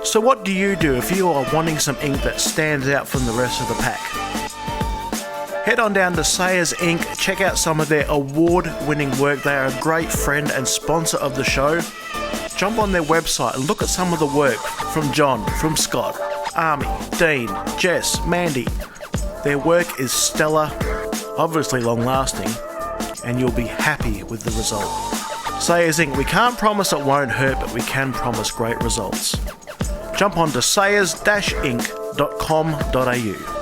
So what do you do if you are wanting some ink that stands out from the rest of the pack? Head on down to Sayers Ink, check out some of their award-winning work. They are a great friend and sponsor of the show. Jump on their website and look at some of the work from John, from Scott, Army, Dean, Jess, Mandy. Their work is stellar, obviously long-lasting, and you'll be happy with the result. Sayers Inc. We can't promise it won't hurt, but we can promise great results. Jump on to sayers-inc.com.au.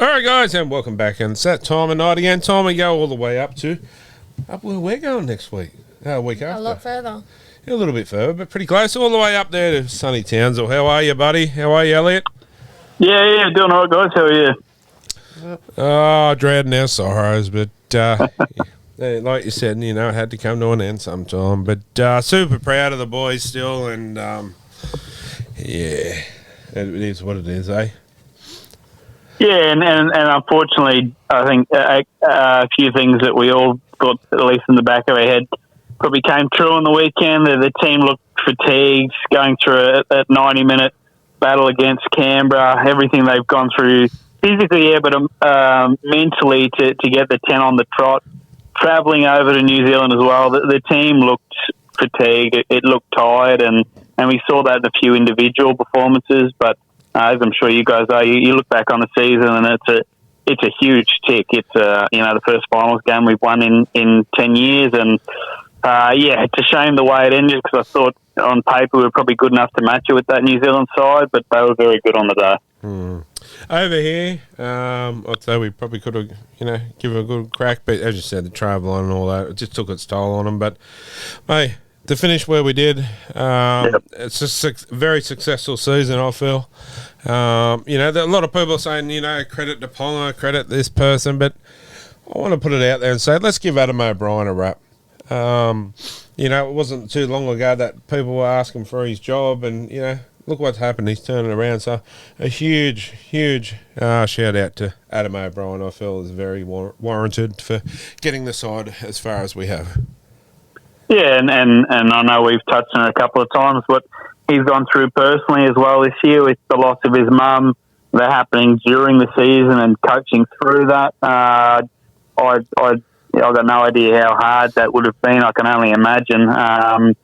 Alright guys, and welcome back, and it's that time of night again. Time we go all the way up where we're going next week. Week after. A lot further. A little bit further, but pretty close. All the way up there to sunny Townsville. How are you, buddy? How are you, Elliot? Yeah, doing all right, guys. How are you? Oh, dreading our sorrows, but like you said, you know, it had to come to an end sometime. But super proud of the boys still, and yeah, it is what it is, eh? Yeah, and unfortunately, I think a few things that we all thought, at least in the back of our head, probably came true on the weekend. The team looked fatigued, going through a 90-minute battle against Canberra. Everything they've gone through physically, yeah, but mentally to get the 10 on the trot. Travelling over to New Zealand as well, the team looked fatigued. It looked tired, and we saw that in a few individual performances. But as I'm sure you guys are, you look back on the season, and it's a huge tick. It's the first finals game we've won in 10 years, and yeah, it's a shame the way it ended, because I thought on paper we were probably good enough to match it with that New Zealand side, but they were very good on the day. Over here, I'd say we probably could have, give it a good crack, but as you said, the travel and all that, it just took its toll on them. But, hey, to finish where we did, it's a very successful season, I feel. There are a lot of people saying, credit to Ponga, credit this person, but I want to put it out there and say, let's give Adam O'Brien a rap. It wasn't too long ago that people were asking for his job, and, look what's happened. He's turning around. So a huge shout out to Adam O'Brien. I feel is very warranted for getting the side as far as we have. Yeah, and I know we've touched on it a couple of times, what he's gone through personally as well this year with the loss of his mum, that happening during the season and coaching through that. I've got no idea how hard that would have been. I can only imagine. And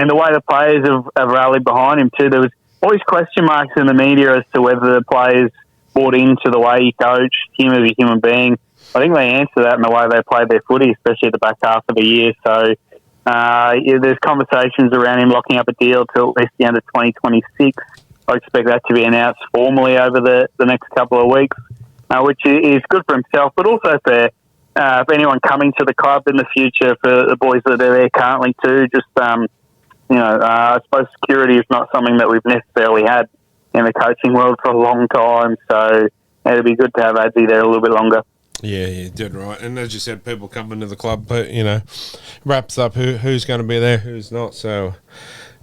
the way the players have rallied behind him too, there was always question marks in the media as to whether the players bought into the way he coached, him as a human being. I think they answered that in the way they played their footy, especially at the back half of the year. So there's conversations around him locking up a deal till at least the end of 2026. I expect that to be announced formally over the next couple of weeks, which is good for himself, but also for anyone coming to the club in the future, for the boys that are there currently too. Just I suppose security is not something that we've necessarily had in the coaching world for a long time, so it'd be good to have Adzi there a little bit longer. Yeah, you did right. And as you said, people coming to the club, but wraps up who's going to be there, who's not. So,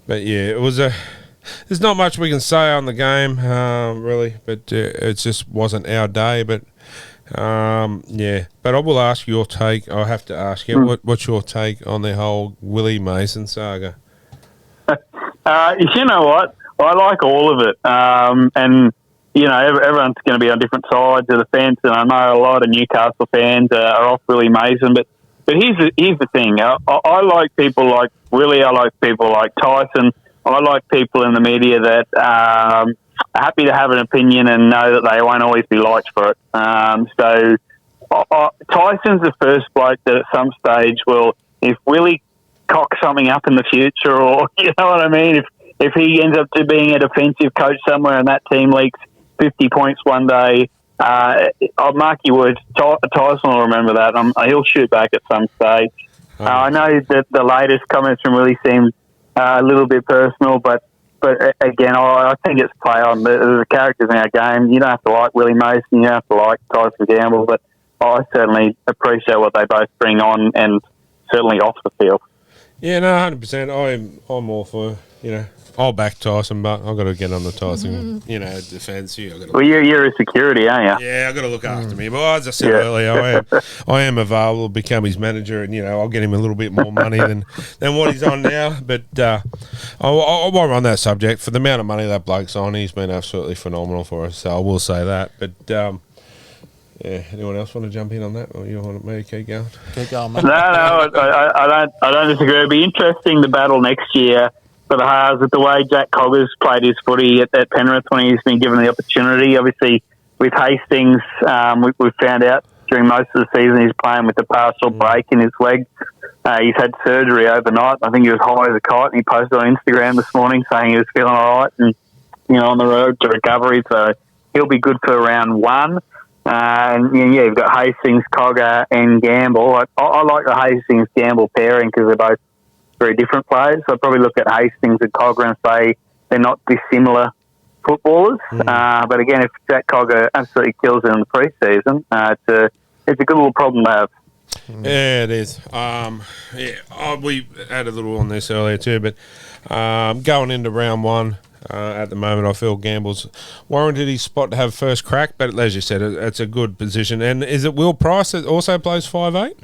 but yeah, it was there's not much we can say on the game, really, but it just wasn't our day. But yeah, but I will ask your take. I have to ask you, what's your take on the whole Willie Mason saga? You know what? I like all of it. And, everyone's going to be on different sides of the fence. And I know a lot of Newcastle fans are off Willie Mason. But here's the thing. I like people like Willie. I like people like Tyson. I like people in the media that are happy to have an opinion and know that they won't always be liked for it. So Tyson's the first bloke that at some stage will, if Willie cock something up in the future, or you know what I mean, if he ends up to being a defensive coach somewhere and that team leaks 50 points one day, I'll mark your words, Tyson will remember that. He'll shoot back at some stage. I know that the latest comments from Willie seemed a little bit personal, but again, I think it's play on the characters in our game. You don't have to like Willie Mason, you don't have to like Tyson Gamble, but I certainly appreciate what they both bring on and certainly off the field. Yeah, no, 100%. I'm all for, I'll back Tyson, but I've got to get on the Tyson, defence here. Well, you're a security, aren't you? Yeah, I've got to look after me. But as I said earlier, I am available to become his manager, and I'll get him a little bit more money than what he's on now. But I won't run that subject. For the amount of money that bloke's on, he's been absolutely phenomenal for us. So I will say that. But anyone else want to jump in on that, or you want me to keep going? Keep going, mate. No, I don't disagree. It'll be interesting the battle next year for the halves with the way Jack Cogger's played his footy at Penrith when he's been given the opportunity. Obviously, with Hastings, we've found out during most of the season he's playing with a partial break in his leg. He's had surgery overnight. I think he was high as a kite, and he posted on Instagram this morning saying he was feeling all right and on the road to recovery. So he'll be good for round one. And you've got Hastings, Cogger, and Gamble. I like the Hastings Gamble pairing because they're both very different players. So I'd probably look at Hastings and Cogger and say they're not dissimilar footballers. But again, if Jack Cogger absolutely kills it in the pre-season, it's a good little problem to have. Yeah, it is. We had a little on this earlier too, but going into round one, at the moment, I feel Gamble's warranted his spot to have first crack, but as you said, it's a good position. And is it Will Price that also plays 5'8"?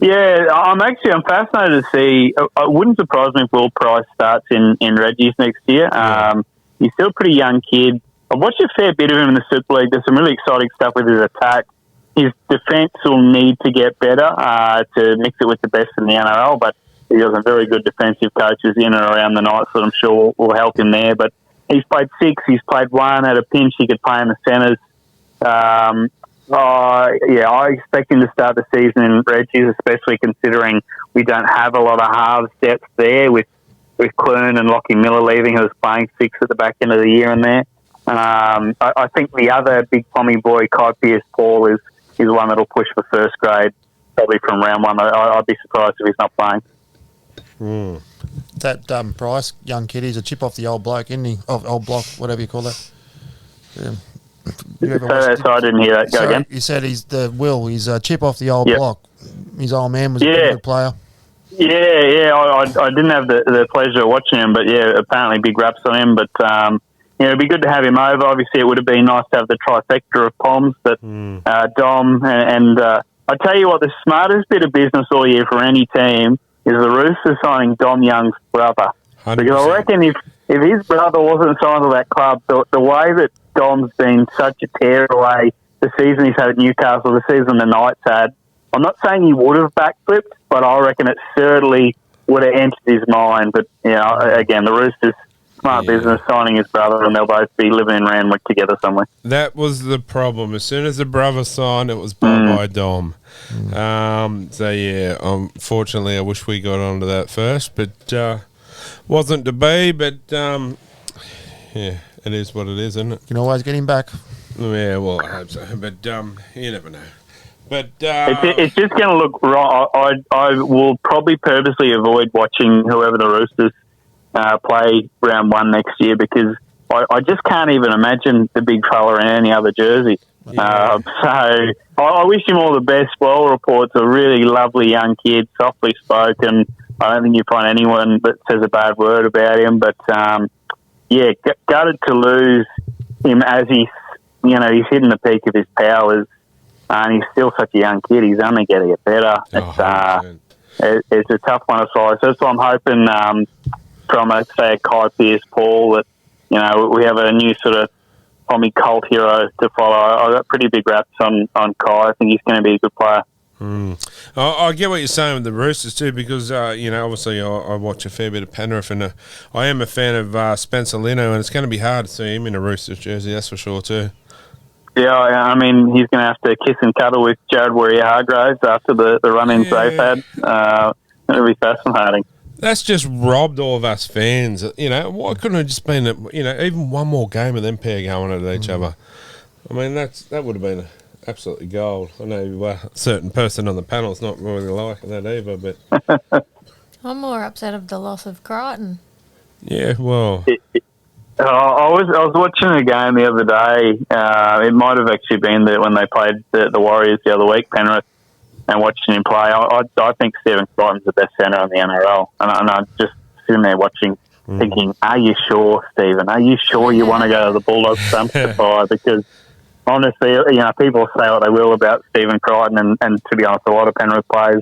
Yeah, I'm fascinated to see. It wouldn't surprise me if Will Price starts in Reggie's next year. He's still a pretty young kid. I've watched a fair bit of him in the Super League. There's some really exciting stuff with his attack. His defence will need to get better to mix it with the best in the NRL, but he has some very good defensive coaches in and around the night, so I'm sure will help him there. But he's played 6, he's played 1 at a pinch. He could play in the centres. I expect him to start the season in Reggie's, especially considering we don't have a lot of halves depth there with Clune and Lockie Miller leaving, who was playing 6 at the back end of the year and there. I think the other big pommy boy, Kai Pearce-Paul, is one that'll push for first grade, probably from round 1. I'd be surprised if he's not playing. That Price, young kid, he's a chip off the old bloke, isn't he? Old block, whatever you call that. Sorry, I didn't hear that. Go again. You said he's a chip off the old block. His old man was a pretty good player. Yeah. I didn't have the pleasure of watching him, but apparently big raps on him. But it'd be good to have him over. Obviously, it would have been nice to have the trifecta of Poms, but Dom and I tell you what, the smartest bit of business all year for any team is the Roosters signing Dom Young's brother. 100%. Because I reckon if his brother wasn't signed to that club, the way that Dom's been such a tear away the season he's had at Newcastle, the season the Knights had, I'm not saying he would have backflipped, but I reckon it certainly would have entered his mind. But, again, the Roosters, smart business, signing his brother, and they'll both be living in Randwick together somewhere. That was the problem. As soon as the brother signed, it was by Dom. Unfortunately, I wish we got onto that first, but wasn't to be. But it is what it is, isn't it? You can always get him back. Yeah, well, I hope so. But you never know. But it's just going to look wrong. I will probably purposely avoid watching whoever the Roosters play round 1 next year, because I just can't even imagine the big fella in any other jersey. Yeah. So I wish him all the best. Well reports a really lovely young kid, softly spoken. I don't think you find anyone that says a bad word about him. But gutted to lose him as he's hitting the peak of his powers, and he's still such a young kid. He's only going to get better. It's a tough one to swallow. So that's what I'm hoping from a Kai Pearce-Paul that we have a new sort of Tommy cult hero to follow. I got pretty big raps on Kai. I think he's going to be a good player. I get what you're saying with the Roosters too, because obviously I watch a fair bit of Penrith, and I am a fan of Spencer Lino, and it's going to be hard to see him in a Roosters jersey, that's for sure too. Yeah, I mean, he's going to have to kiss and cuddle with Jared Warrior-Hargraves after the run-ins they've had. It'll be fascinating. That's just robbed all of us fans. Why couldn't it just been even one more game of them pair going at each other? I mean, that would have been absolutely gold. I know a certain person on the panel's not really liking that either, but I'm more upset of the loss of Crichton. yeah, well, I was watching a game the other day. It might have actually been when they played the Warriors the other week, Penrith, and watching him play. I think Stephen Crichton's the best centre in the NRL, and I'm just sitting there watching, thinking, "Are you sure, Stephen? Are you sure you want to go to the Bulldogs dumpster fire?" Because honestly, people say what they will about Stephen Crichton, and to be honest, a lot of Penrith players,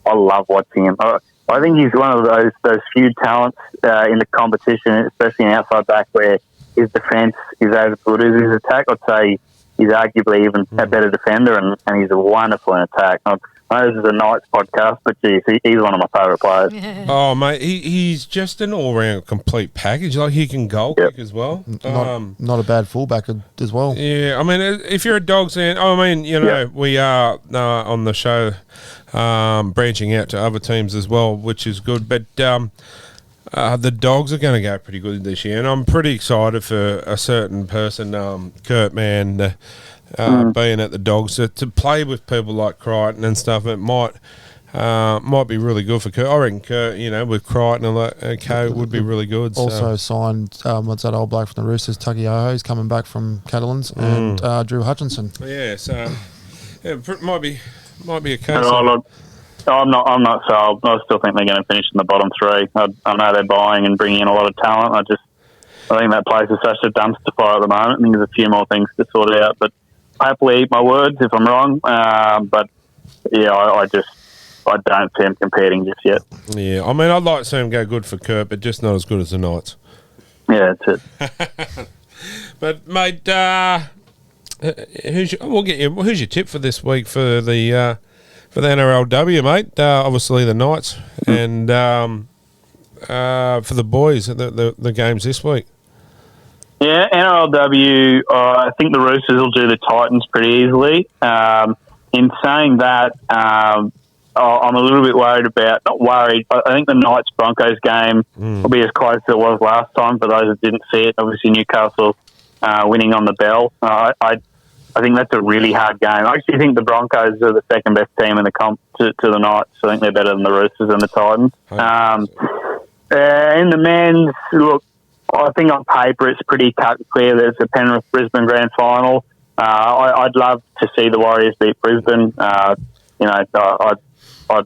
I love watching him. I think he's one of those few talents in the competition, especially an outside back, where his defence is as good as his attack. I'd say he's arguably even a better defender, and he's wonderful in attack. I know this is a Knights podcast, but geez, he's one of my favourite players. oh mate, he's just an all-round complete package. Like, he can goal kick as well. Not a bad fullback as well. Yeah, I mean, if you're a Dogs fan, we are on the show branching out to other teams as well, which is good. But the Dogs are going to go pretty good this year, and I'm pretty excited for a certain person, Kurt Mann, being at the Dogs to play with people like Crichton and stuff. It might be really good for Kurt. I reckon Kurt, with Crichton and that, would be really good. Also signed, what's that old bloke from the Roosters, Takiaho, he's coming back from Catalans, and Drew Hutchinson. Yeah, so might be a case. I'm not sold. I still think they're going to finish in the bottom three. I know they're buying and bringing in a lot of talent. I think that place is such a dumpster fire at the moment. I think there's a few more things to sort out, but happily eat my words if I'm wrong. But yeah, I don't see him competing just yet. Yeah, I mean, I'd like to see him go good for Kurt, but just not as good as the Knights. Yeah, that's it. But mate, who's your tip for this week for the NRLW, mate? Obviously the Knights, and for the boys, the games this week. Yeah, NRLW, I think the Roosters will do the Titans pretty easily. In saying that, I'm a little bit worried not worried. I think the Knights-Broncos game will be as close as it was last time for those that didn't see it. Obviously, Newcastle winning on the bell. I think that's a really hard game. I actually think the Broncos are the second best team in the comp to the Knights. I think they're better than the Roosters and the Titans. In the men's, look, I think on paper it's pretty cut and clear. There's a Penrith-Brisbane grand final. I'd love to see the Warriors beat Brisbane. I'd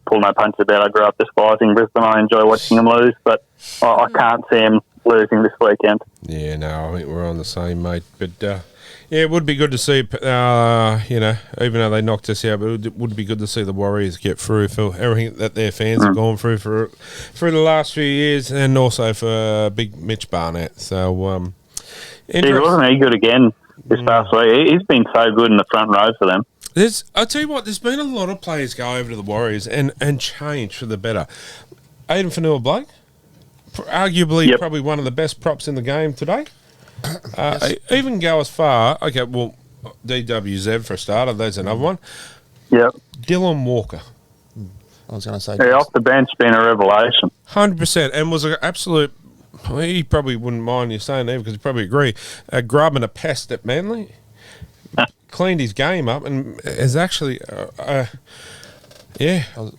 pull no punches about. I grew up despising Brisbane. I enjoy watching them lose, but I can't see them losing this weekend. Yeah, no, I think we're on the same, mate. But yeah, it would be good to see. Even though they knocked us out, but it would be good to see the Warriors get through for everything that their fans have gone through for the last few years, and also for big Mitch Barnett. So, wasn't he good again this past week? He's been so good in the front row for them. I'll tell you what, there's been a lot of players go over to the Warriors and change for the better. Aidan Fanua-Blake, arguably probably one of the best props in the game today. Even go as far, DWZ for a starter, there's another one. Yep. Dylan Walker. I was going to say. Yeah, off the bench being a revelation. 100%, and was an absolute, he probably wouldn't mind you saying that because he'd probably agree, a grub and a pest at Manly. Cleaned his game up and is actually,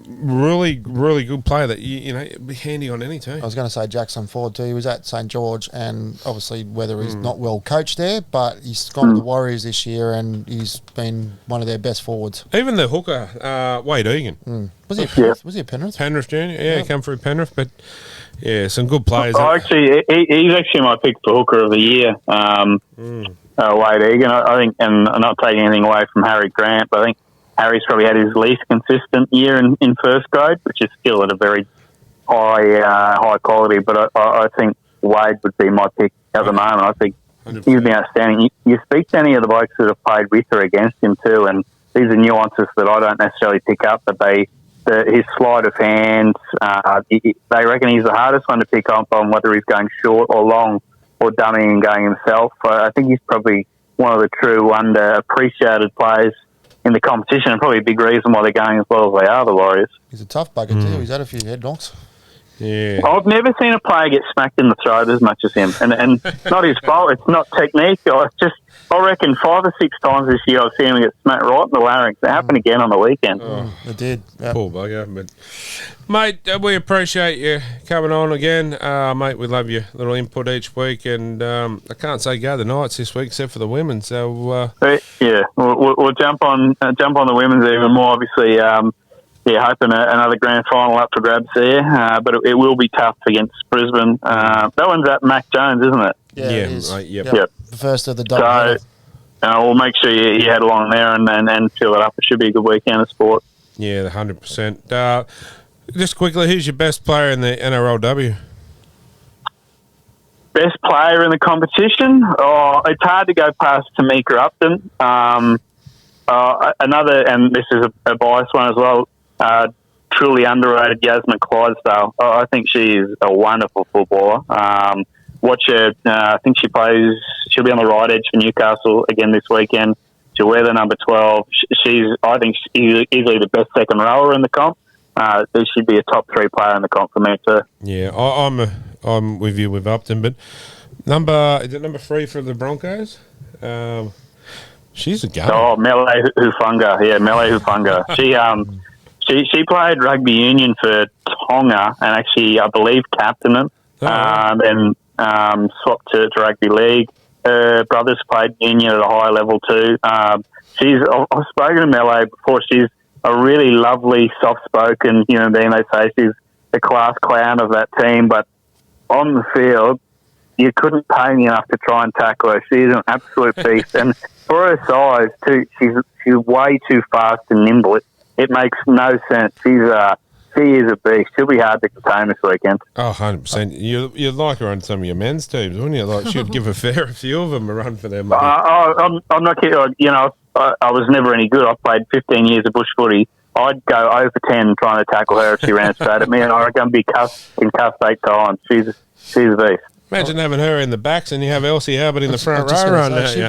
really, really good player that, it'd be handy on any team. I was going to say Jackson Ford too. He was at St. George, and obviously whether he's not well coached there, but he's gone to the Warriors this year and he's been one of their best forwards. Even the hooker, Wade Egan. Was he a Penrith? Was he a Penrith? Penrith Junior, yeah, come through Penrith, but yeah, some good players. Actually, he's actually my pick for hooker of the year. Wade Egan, I think, and I'm not taking anything away from Harry Grant, but I think Harry's probably had his least consistent year in first grade, which is still at a very high quality. But I think Wade would be my pick at the moment. I think 100%. He's been outstanding. You speak to any of the blokes that have played with or against him too, and these are nuances that I don't necessarily pick up, but his sleight of hand, they reckon he's the hardest one to pick up on, whether he's going short or long or dummying and going himself. I think he's probably one of the true underappreciated players in the competition, and probably a big reason why they're going as well as they are, the Warriors. He's a tough bugger too. He's had a few head knocks. Yeah. I've never seen a player get smacked in the throat as much as him. And not his fault. It's not technique. I reckon 5 or 6 times this year I've seen him get smacked right in the larynx. It happened again on the weekend. Oh, It did. Yep. poor bugger. But, mate, we appreciate you coming on again. Mate, we love your little input each week. And I can't say go the Knights this week except for the women. So, Yeah, we'll jump on the women's even more, obviously. Hoping another grand final up for grabs there. But it will be tough against Brisbane. That one's at Mac Jones, isn't it? Yeah, it is. mate, yep. Yep. The first of the double. So we'll make sure you head along there and fill it up. It should be a good weekend of sport. Yeah, 100%. Just quickly, who's your best player in the NRLW? Best player in the competition? Oh, it's hard to go past Tamika Upton. Another, and this is a biased one as well, truly underrated Yasmin Clydesdale. I think she is a wonderful footballer. Watch her. I think she'll be on the right edge for Newcastle again this weekend. She'll wear the number 12. I think she's easily the best second rower in the comp. She'd be a top 3 player in the comp for me too. Yeah, I'm with you with Upton, but is it number 3 for the Broncos? She's a gun. Oh, Mele Hufunga. Yeah, Mele Hufunga. She played rugby union for Tonga and actually, I believe, captained them. Then swapped to rugby league. Her brothers played union at a high level too. I've spoken to Mele before. She's a really lovely, soft-spoken human being. They say she's the class clown of that team, but on the field, you couldn't pay me enough to try and tackle her. She's an absolute beast, and for her size too, she's way too fast and nimble. It makes no sense. She is a beast. She'll be hard to contain this weekend. Oh, 100%. You'd like her on some of your men's teams, wouldn't you? Like, she'd give a few of them a run for their money. I'm not kidding. I was never any good. I played 15 years of bush footy. I'd go over 10 trying to tackle her if she ran straight at me, and I reckon I'd be cuffed 8 times. She's a beast. Imagine having her in the backs and you have Elsie Albert in the front row running at you.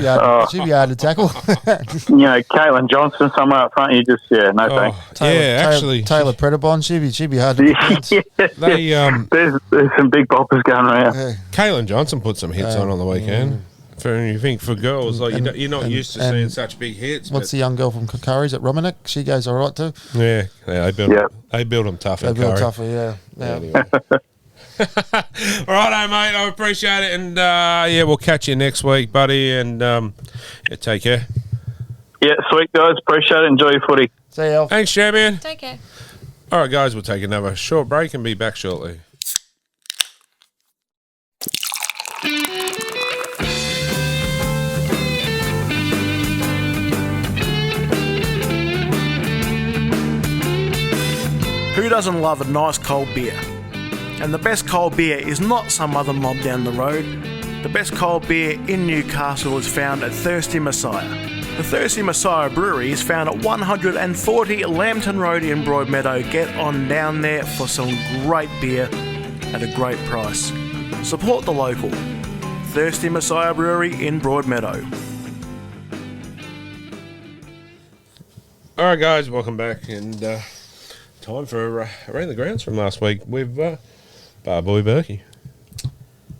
She'd be hard to tackle. Caitlin Johnson somewhere up front. No thanks. Actually, Taylor Predabon, she'd be hard to defend. There's some big boppers going around. Yeah. Caitlin Johnson put some hits on the weekend. For girls, like you're not used to seeing such big hits. What's the young girl from Curry's at Romanek? She goes all right too. Yeah, they build them tough. They build tougher, yeah. Anyway. All right, mate. I appreciate it, and we'll catch you next week, buddy. And take care. Yeah, sweet guys. Appreciate it. Enjoy your footy. See you. Thanks, champion. Take care. All right, guys. We'll take another short break and be back shortly. Who doesn't love a nice cold beer? And the best cold beer is not some other mob down the road. The best cold beer in Newcastle is found at Thirsty Messiah. The Thirsty Messiah Brewery is found at 140 Lambton Road in Broadmeadow. Get on down there for some great beer at a great price. Support the local. Thirsty Messiah Brewery in Broadmeadow. All right, guys. Welcome back, and time for around the grounds from last week with Barboy Berkey.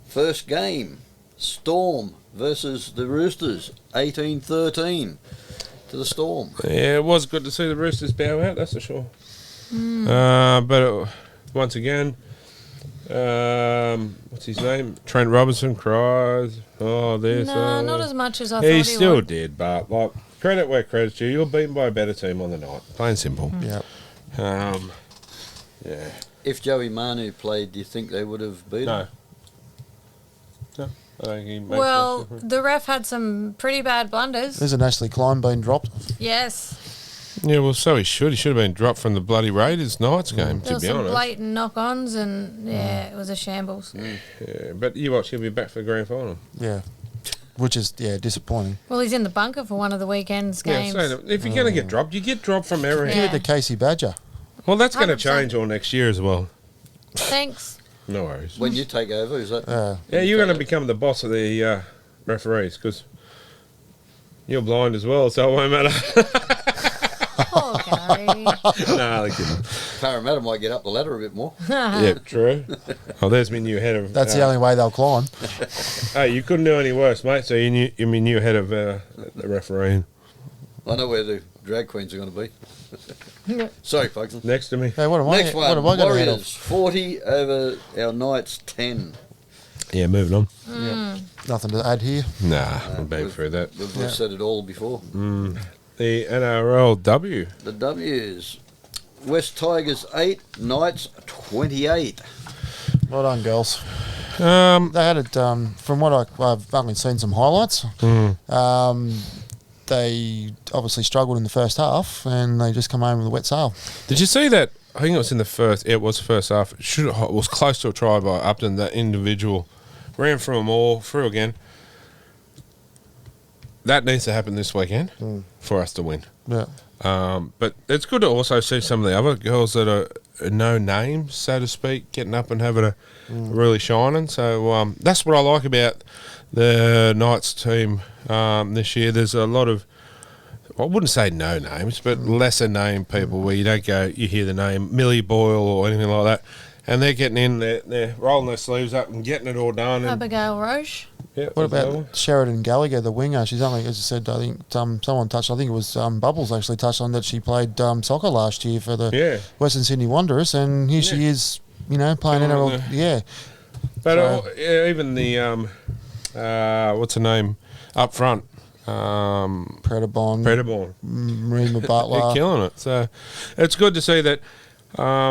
First game, Storm versus the Roosters, 18-13 to the Storm. Yeah, it was good to see the Roosters bow out, that's for sure. But once again, what's his name? Trent Robinson cries. Oh, this. No, not as much as I thought he still would. did, but like credit where credit's due. You're beaten by a better team on the night. Plain simple. Yeah. Yeah. If Joey Manu played, do you think they would have beaten him? No, I think he makes Well, much difference. the ref had some pretty bad blunders. There's an Ashley Klein being dropped. Yes. Yeah, well, so he should. He should have been dropped from the bloody Raiders Knights game, There to was be some honest. blatant knock-ons, and it was a shambles. Yeah, but you watch, he'll be back for the grand final. Yeah. Which is, disappointing. Well, he's in the bunker for one of the weekend's games. Yeah, so if you're going to get dropped, you get dropped from everything. Yeah. Give it to Casey Badger. Well, that's going to 100%. change all next year as well. Thanks. No worries. When you take over, is that? Yeah, you're going to become the boss of the referees because you're blind as well, so it won't matter. Oh, okay. Gary. No, they couldn't. Parramatta might get up the ladder a bit more. Yeah, true. Oh, there's my new head of. That's the only way they'll climb. Hey, you couldn't do any worse, mate. So you're my new head of the refereeing. I know where the drag queens are going to be. Sorry, Pugsy. Next to me. Hey, what am I? Next What one, have I got ahead Warriors of? 40 over our Knights 10. Yeah, moving on. Nothing to add here. Nah, I've been through that. We've said it all before. The NRLW. The W's. West Tigers 8, Knights 28. Well done, girls. Um, They had it, from what I've only seen some highlights, they obviously struggled in the first half and they just come home with a wet sail. did you see that? I think it was in the first. It was first half. It was close to a try by Upton. That individual ran through them all, through again. That needs to happen this weekend for us to win. Yeah. But it's good to also see some of the other girls that are no names, so to speak, getting up and having a really shining. So that's what I like about the Knights team this year. There's a lot of, I wouldn't say no names, but lesser name people where you don't go, you hear the name Millie Boyle or anything like that, and they're getting in, they're rolling their sleeves up and getting it all done. And, Abigail Roche. yeah, What that's another one. about Sheridan Gallagher, the winger? She's only, as I said, I think someone touched, I think it was Bubbles actually touched on that she played soccer last year for the Western Sydney Wanderers, and here she is, playing NRL. Yeah. But So- even the what's her name up front, Predabon, Marina they're Butler. killing it. So it's good to see that. I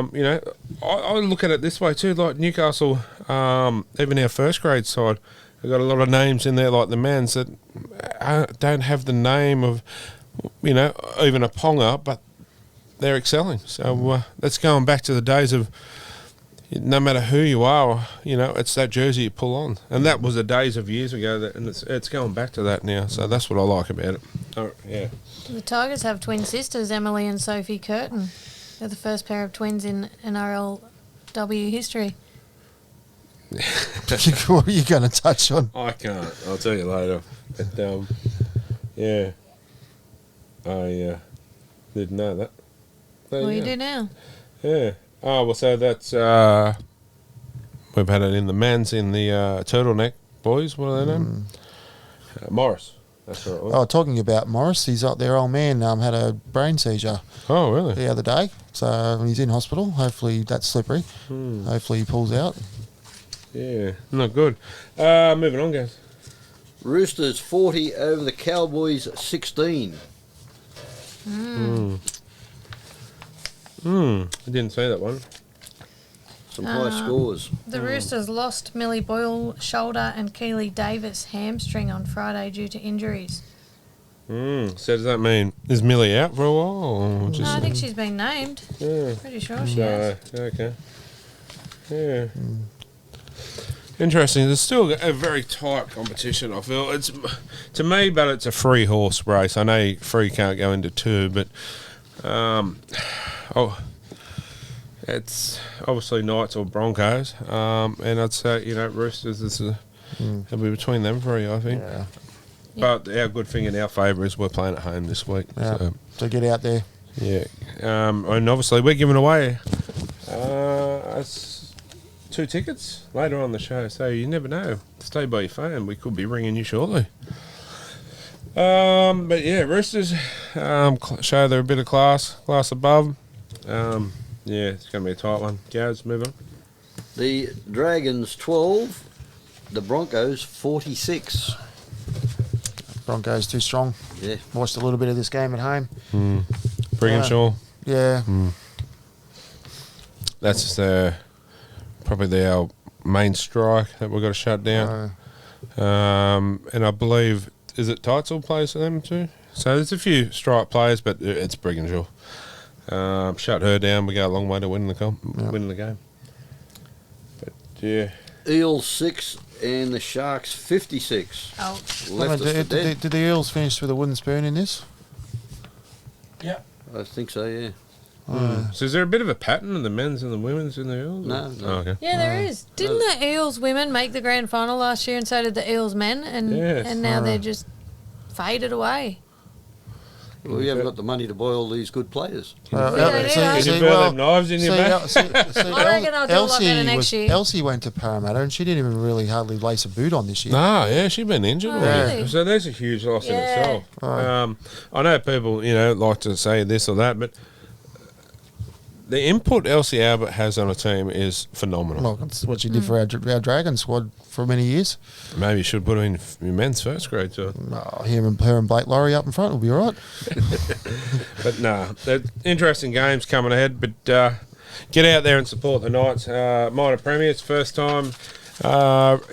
look at it this way too. Like Newcastle, even our first grade side, they've got a lot of names in there, like the men's that don't have the name of, even a Ponga, but they're excelling. So that's going back to the days of, no matter who you are, it's that jersey you pull on, and that was the days of years ago. And it's going back to that now. So that's what I like about it. Oh, yeah. The Tigers have twin sisters, Emily and Sophie Curtin. They're the first pair of twins in NRLW history. What are you going to touch on? I can't. I'll tell you later. But yeah, I didn't know that. There What do you you go. do now? Yeah. Oh well, so that's we've had it in the men's in the turtleneck boys. What are they named? Morris. That's right. Oh, talking about Morris, their old man had a brain seizure Oh really? the other day, so he's in hospital. Hopefully that's slippery. Hopefully he pulls out. Yeah. Not good. Moving on, guys. Roosters 40 over the Cowboys 16. I didn't see that one. Some high scores. The Roosters lost Millie Boyle shoulder and Keely Davis hamstring on Friday due to injuries. So does that mean is Millie out for a while? Or just, No, I think she's been named. Yeah. Pretty sure she has. Okay. Yeah. Interesting. There's still a very tight competition. I feel it's to me, but it's a free horse race. I know free can't go into two, but it's obviously Knights or Broncos, and I'd say Roosters is it'll be between them three, I think. Yeah. But our good thing in our favour is we're playing at home this week. Yeah. So get out there. Yeah, and obviously we're giving away us 2 tickets later on the show, so you never know. Stay by your phone. We could be ringing you shortly. But yeah, Roosters show they're a bit of class above. Yeah, it's going to be a tight one. Gaz, move on. The Dragons 12, the Broncos 46. Broncos too strong. Yeah. Watched a little bit of this game at home. Brigham Yeah. That's probably our main strike that we've got to shut down. And I believe, is it Teitzel plays for them too? So there's a few strike players, but it's Brigginshaw. Shut her down, we go a long way to winning the game. But yeah. Eels 6 and the Sharks 56. Ouch. Left us for dead. Did the Eels finish with a wooden spoon in this? I think so, yeah. So is there a bit of a pattern in the men's and the women's in the Eels? No. Oh, okay. Yeah, there is. Didn't the Eels women make the grand final last year, and so did the Eels men, and Yes. now they're just faded away. Well, we haven't got the money to buy all these good players. Yeah, yeah. Did you burn them knives in your back? I reckon I'll do a lot better next year. Elsie went to Parramatta and she didn't even really hardly lace a boot on this year. No, yeah, she's been injured. Oh, already. really? So that's a huge loss in Yeah. itself. Oh. I know people, like to say this or that, but the input Elsie Albert has on a team is phenomenal. Well, that's what she did for our Dragon squad for many years. Maybe you should put her in men's first grade too. Oh, her and Blake Laurie up in front will be all right. But no, they're interesting games coming ahead. But get out there and support the Knights. Minor Premiers, first time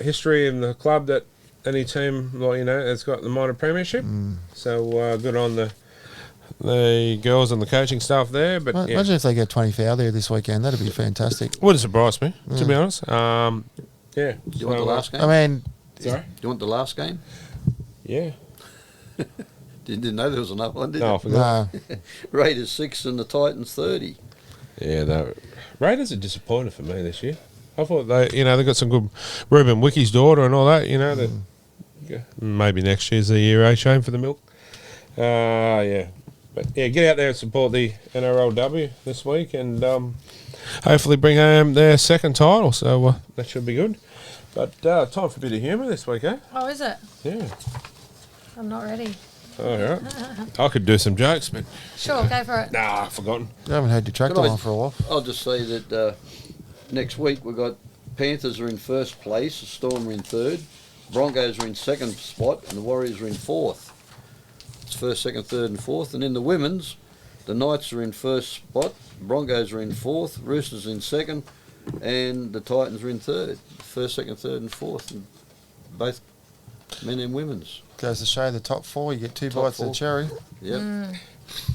history in the club that any team has got the minor premiership. So good on the girls and the coaching staff there. But yeah, Imagine if they get 20 foul there this weekend. That'd be fantastic. wouldn't surprise me, to be honest. Yeah. Do you want the last game? I mean, Sorry. Do you want the last game? Yeah. Didn't know there was another one, did No, I you? forgot. no. Raiders 6 and the Titans 30. Yeah, Raiders are disappointed for me this year. I thought they got some good Ruben Wickie's daughter and all that. Maybe next year's the year, Shane, for the milk. Yeah, but yeah, get out there and support the NRLW this week, and hopefully bring home their second title. So that should be good. But time for a bit of humour this week, eh? Oh, is it? Yeah. I'm not ready. All right. I could do some jokes, but Sure, go for it. nah, I've forgotten. I haven't heard your tractor Could I- on for a while. I'll just say that next week we've got Panthers are in first place, the Storm are in third, Broncos are in second spot, and the Warriors are in fourth. It's first, second, third, and fourth. And in the women's, the Knights are in first spot, Broncos are in fourth, Roosters in second, and the Titans are in third. First, second, third, and fourth, and both men and women's. Goes to show the top four, you get two Top bites of four. the cherry. Yep.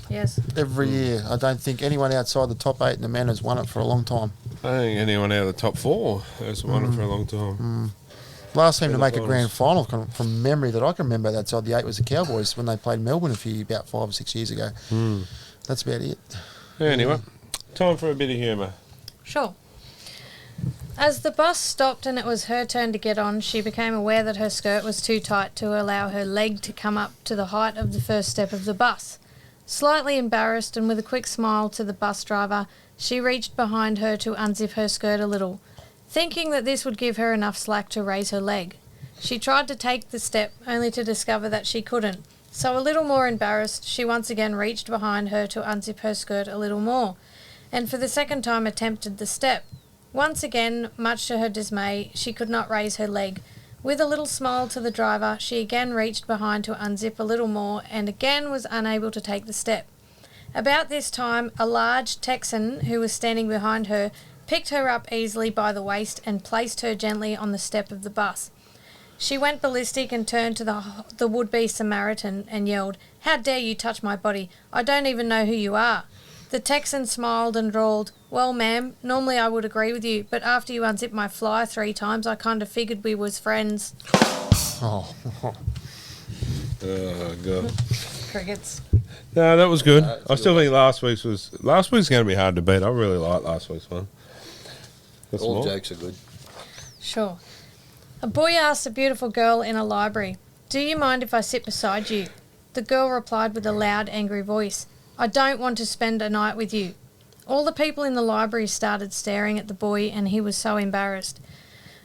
Yes. Every year. I don't think anyone outside the top 8 in the men has won it for a long time. I don't think anyone out of the top four has won it for a long time. Last team to the make a finals. grand final from memory that I can remember outside the 8 was the Cowboys when they played Melbourne about 5 or 6 years ago. That's about it. Anyway, time for a bit of humour. Sure. As the bus stopped and it was her turn to get on, she became aware that her skirt was too tight to allow her leg to come up to the height of the first step of the bus. Slightly embarrassed and with a quick smile to the bus driver, she reached behind her to unzip her skirt a little, thinking that this would give her enough slack to raise her leg. She tried to take the step, only to discover that she couldn't. So a little more embarrassed, she once again reached behind her to unzip her skirt a little more, and for the second time attempted the step. Once again, much to her dismay, she could not raise her leg. With a little smile to the driver, she again reached behind to unzip a little more and again was unable to take the step. About this time, a large Texan who was standing behind her picked her up easily by the waist and placed her gently on the step of the bus. She went ballistic and turned to the would-be Samaritan and yelled, "How dare you touch my body? I don't even know who you are." The Texan smiled and drawled, "Well, ma'am, normally I would agree with you, but after you unzipped my fly 3 times, I kind of figured we was friends." Oh, Oh, God. Crickets. No, that was good. It's I still good. think last week's going to be hard to beat. I really like last week's one. That's All more. jokes are good. Sure. A boy asked a beautiful girl in a library, "Do you mind if I sit beside you?" The girl replied with a loud, angry voice, "I don't want to spend a night with you." All the people in the library started staring at the boy and he was so embarrassed.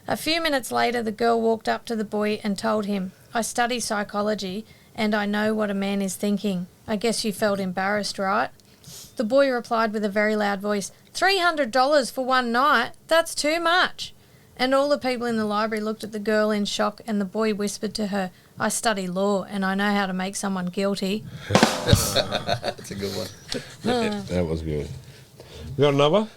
A few minutes later, the girl walked up to the boy and told him, "I study psychology and I know what a man is thinking. I guess you felt embarrassed, right?" The boy replied with a very loud voice, $300 for one night? That's too much." And all the people in the library looked at the girl in shock and the boy whispered to her, "I study law and I know how to make someone guilty." That's a good one. That was good. You got another?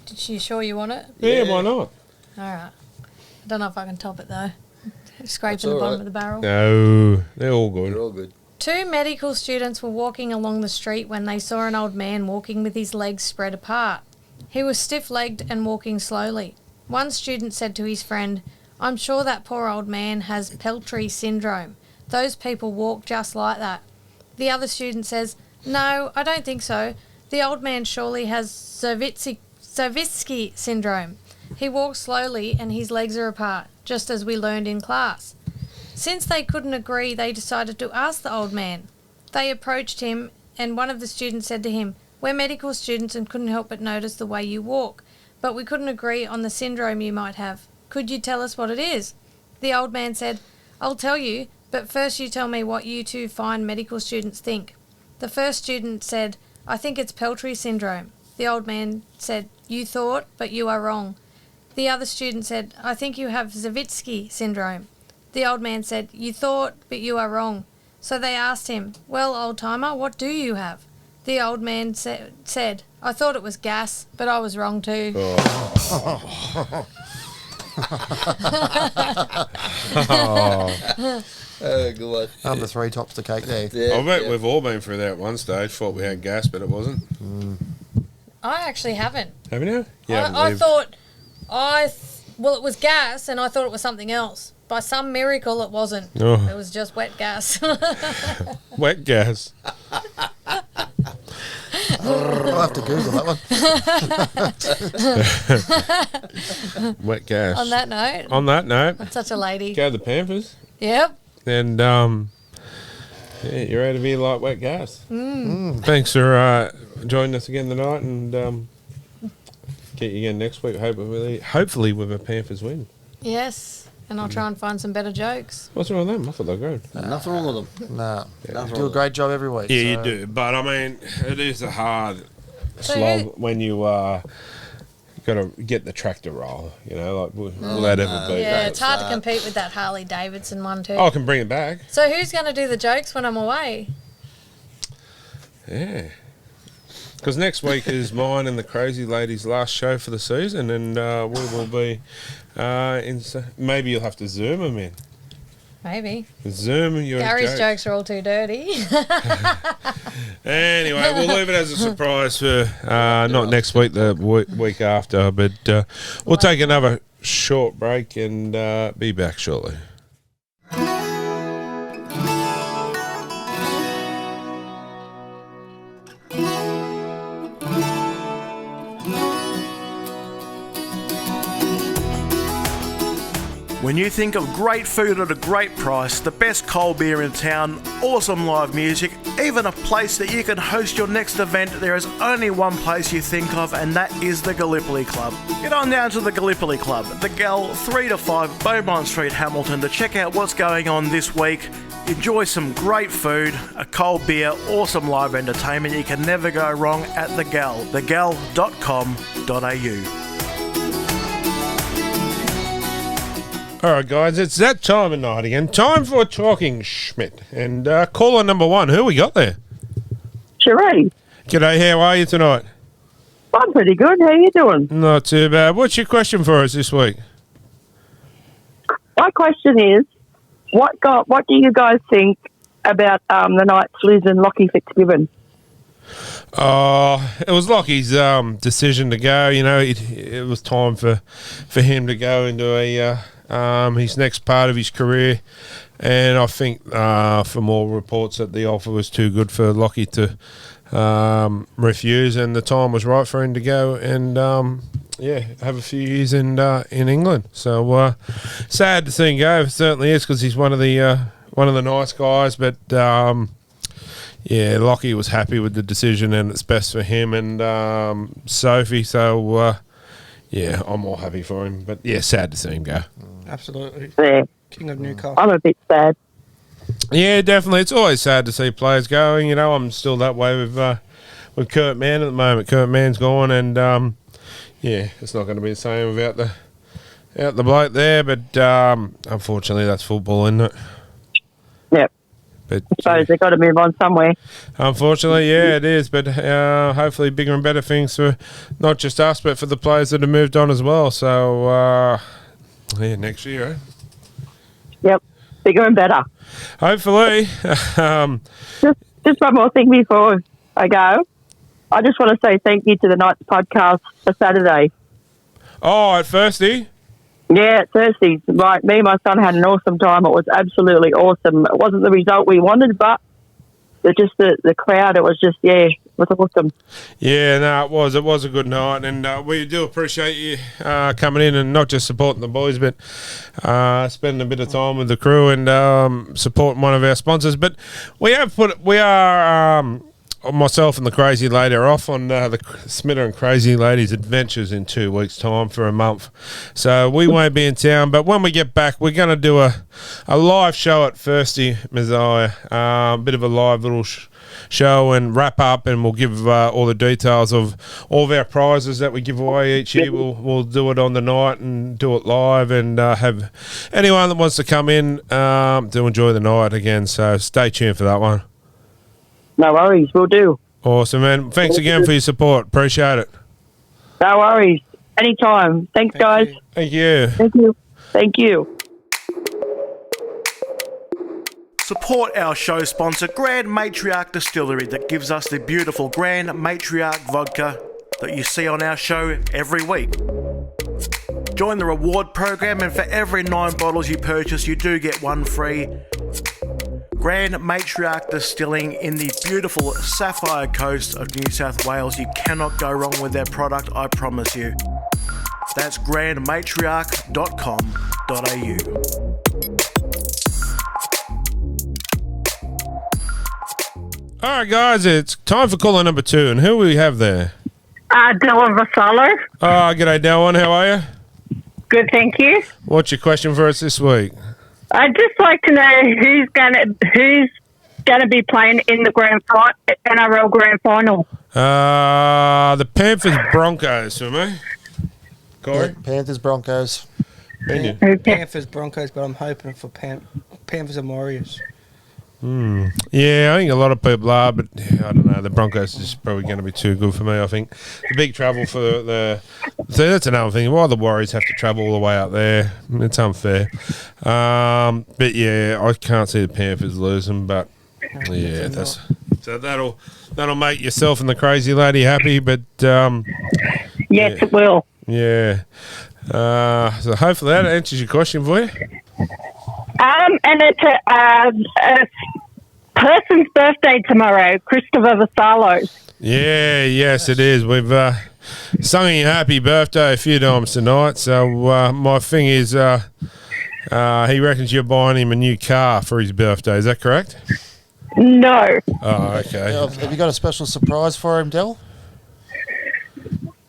Did you sure you want it? Yeah, Yeah. why not? All right. I don't know if I can top it though. Scraping That's the all bottom right. of the barrel. No, they're all good. They're all good. 2 medical students were walking along the street when they saw an old man walking with his legs spread apart. He was stiff-legged and walking slowly. One student said to his friend, "I'm sure that poor old man has Peltry syndrome. Those people walk just like that." The other student says, "No, I don't think so. The old man surely has Savitsky syndrome. He walks slowly and his legs are apart, just as we learned in class." Since they couldn't agree, they decided to ask the old man. They approached him, and one of the students said to him, "We're medical students and couldn't help but notice the way you walk, but we couldn't agree on the syndrome you might have. Could you tell us what it is?" The old man said, "I'll tell you, but first you tell me what you two fine medical students think." The first student said, "I think it's Peltry syndrome." The old man said, "You thought, but you are wrong." The other student said, "I think you have Zavitsky syndrome." The old man said, "You thought, but you are wrong." So they asked him, "Well, old-timer, what do you have?" The old man said, "I thought it was gas, but I was wrong too." Good one. Number 3 tops the cake there. Yeah, I bet yeah. we've all been through that at one stage. Thought we had gas, but it wasn't. I actually haven't. Haven't you? I thought it was gas, and I thought it was something else. By some miracle, it wasn't. Oh. It was just wet gas. Wet gas. I'll have to Google that one. Wet gas. On that note, On that note, I'm such a lady. go to the Panthers. Yep. And you're out of here like wet gas. Thanks for joining us again tonight, and get you again next week. Hopefully with a Panthers win. Yes. And I'll try and find some better jokes. What's wrong with them? I thought they were good. Nothing wrong with them. Nah, Nothing you do a wrong great job every week. Yeah, you so- do. But I mean, it is a hard So slog when you got to get the tractor roll. You know, like will that ever be? Yeah, it's hard to compete with that Harley Davidson one too. Oh, I can bring it back. So who's going to do the jokes when I'm away? Yeah. Because next week is mine and the Crazy Lady's last show for the season, and we will be maybe you'll have to Zoom them in. Maybe. Zoom your Gary's jokes are all too dirty. Anyway, we'll leave it as a surprise for not next week, the week after, but we'll take another short break and be back shortly. When you think of great food at a great price, the best cold beer in town, awesome live music, even a place that you can host your next event, there is only one place you think of, and that is the Gallipoli Club. Get on down to the Gallipoli Club, the Gal 3 to 5 Beaumont Street, Hamilton, to check out what's going on this week. Enjoy some great food, a cold beer, awesome live entertainment. You can never go wrong at the Gal, thegal.com.au. All right, guys, it's that time of night again. Time for Talking Schmidt. And caller number 1, who we got there? Sheree, G'day, how are you tonight? I'm pretty good. How you doing? Not too bad. What's your question for us this week? My question is, what do you guys think about the Knights losing Lockie Fitzgibbon? It was Lockie's decision to go. You know, it was time for him to go into his next part of his career, and I think from all reports that the offer was too good for Lockie to refuse, and the time was right for him to go and have a few years in England. So sad to see him go. It certainly is, because he's one of the nice guys, but. Lockie was happy with the decision, and it's best for him and Sophie. So, I'm all happy for him. But, sad to see him go. Absolutely. Yeah, King of Newcastle. I'm a bit sad. Yeah, definitely. It's always sad to see players going. You know, I'm still that way with Kurt Mann at the moment. Kurt Mann's gone, and, it's not going to be the same without the bloke there. But, unfortunately, that's football, isn't it? Yep. But, I suppose they've got to move on somewhere. unfortunately, yeah, it is. But hopefully bigger and better things for not just us, but for the players that have moved on as well. So, next year, eh? Yep, bigger and better. Hopefully. Just one more thing before I go. I just want to say thank you to the Knights podcast for Saturday. Oh, at Firsty? Yeah, at Thursday. Right, me and my son had an awesome time. It was absolutely awesome. It wasn't the result we wanted, but the crowd, it was just, was awesome. Yeah, no, it was. It was a good night, and we do appreciate you coming in and not just supporting the boys, but spending a bit of time with the crew and supporting one of our sponsors. But myself and the Crazy Lady are off on the Schmidt and Crazy Ladies Adventures in 2 weeks' time for a month. So we won't be in town, but when we get back, we're going to do a live show at Thirsty Messiah, a bit of a live little show and wrap up, and we'll give all the details of all of our prizes that we give away each year. We'll do it on the night and do it live, and have anyone that wants to come in to enjoy the night again. So stay tuned for that one. No worries, we'll do. Awesome, man. Thanks again for your support. Appreciate it. No worries. Anytime. Thanks, guys. Thank you. Thank you. Thank you. Support our show sponsor, Grand Matriarch Distillery, that gives us the beautiful Grand Matriarch vodka that you see on our show every week. Join the reward program, and for every 9 bottles you purchase, you do get one free. Grand Matriarch Distilling in the beautiful Sapphire Coast of New South Wales. You cannot go wrong with their product, I promise you. That's grandmatriarch.com.au. All right, guys, it's time for caller number 2, and who do we have there? Dylan Vassallo. Oh, g'day, Dylan. How are you? Good, thank you. What's your question for us this week? I'd just like to know who's gonna be playing in the NRL Grand Final. The Panthers Broncos for me. Corey? Yeah, Panthers, Broncos. Panthers, Broncos, but I'm hoping for Panthers and Warriors. Yeah, I think a lot of people are, but I don't know. The Broncos is probably going to be too good for me, I think. The big travel for so that's another thing. Why the Warriors have to travel all the way out there, it's unfair. But yeah, I can't see the Panthers losing, but yeah, so that'll make yourself and the Crazy Lady happy, but Yes, it will. yeah. So hopefully that answers your question for you. And it's a person's birthday tomorrow, Christopher Vassallo. Yeah, yes, it is. We've sung you happy birthday a few times tonight. So my thing is, he reckons you're buying him a new car for his birthday. Is that correct? No. Oh, okay. Have you got a special surprise for him, Del?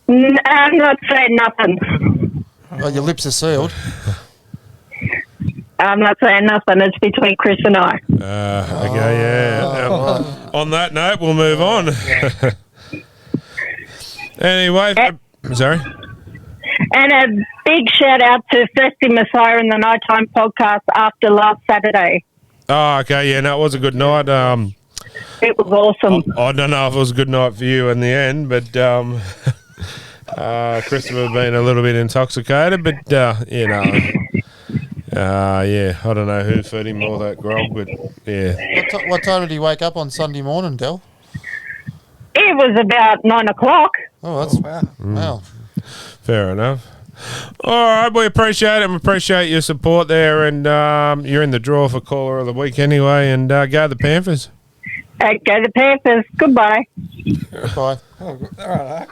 I'm not saying nothing. Oh, your lips are sealed. I'm not saying nothing. It's between Chris and I. Okay, yeah. On that note, we'll move on. Anyway, sorry. And a big shout out to Thirsty Messiah and the Nighttime podcast after last Saturday. Oh, okay, yeah, no, it was a good night. It was awesome. I don't know if it was a good night for you in the end, but Christopher being a little bit intoxicated, but you know. Yeah, I don't know who fed him all that grog, but yeah. What time did he wake up on Sunday morning, Del? It was about 9 o'clock. Oh, that's wow. Fair enough. All right, we appreciate it and appreciate your support there, and you're in the draw for caller of the week anyway, and go the Panthers. Go the Panthers. Goodbye. Bye. Oh, all right.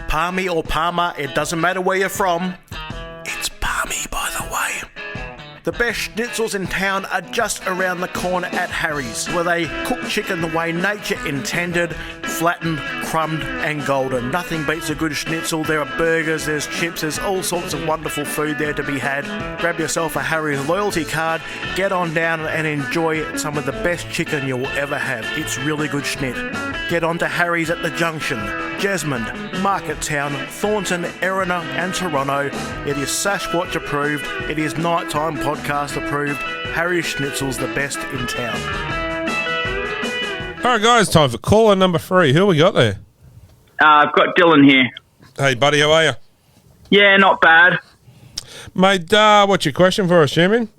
Palmy or Palmer, it doesn't matter where you're from. It's Palmy, by the way. The best schnitzels in town are just around the corner at Harry's, where they cook chicken the way nature intended, flattened, crumbed and golden. Nothing beats a good schnitzel. There are burgers, there's chips, there's all sorts of wonderful food there to be had. Grab yourself a Harry's loyalty card, get on down and enjoy some of the best chicken you'll ever have. It's really good schnit. Get on to Harry's at the Junction, Jesmond, Marketown, Thornton, Erina and Toronto. It is Sasquatch approved. It is Nighttime Podcast approved. Harry's Schnitzel's the best in town. All right, guys, time for caller number 3. Who we got there? I've got Dylan here. Hey, buddy, how are you? Yeah, not bad. Mate, what's your question for us, Chairman?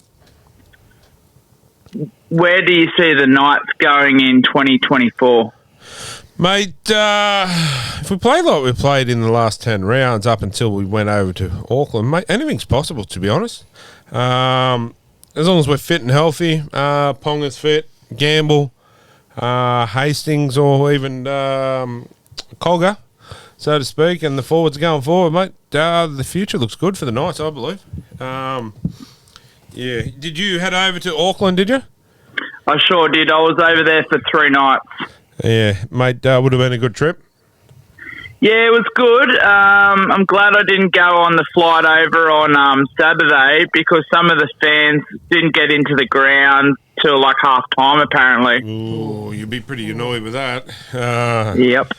Where do you see the Knights going in 2024? Mate, if we play like we played in the last 10 rounds up until we went over to Auckland, mate, anything's possible, to be honest. as long as we're fit and healthy, Ponga's fit, Gamble, Hastings, or even Colgar, so to speak, and the forwards going forward, mate, the future looks good for the Knights, I believe. Yeah. Did you head over to Auckland, did you? I sure did. I was over there for 3 nights. Yeah, mate, would have been a good trip. Yeah, it was good. I'm glad I didn't go on the flight over on Saturday because some of the fans didn't get into the ground till like half time, apparently. Ooh, you'd be pretty annoyed with that. Yep.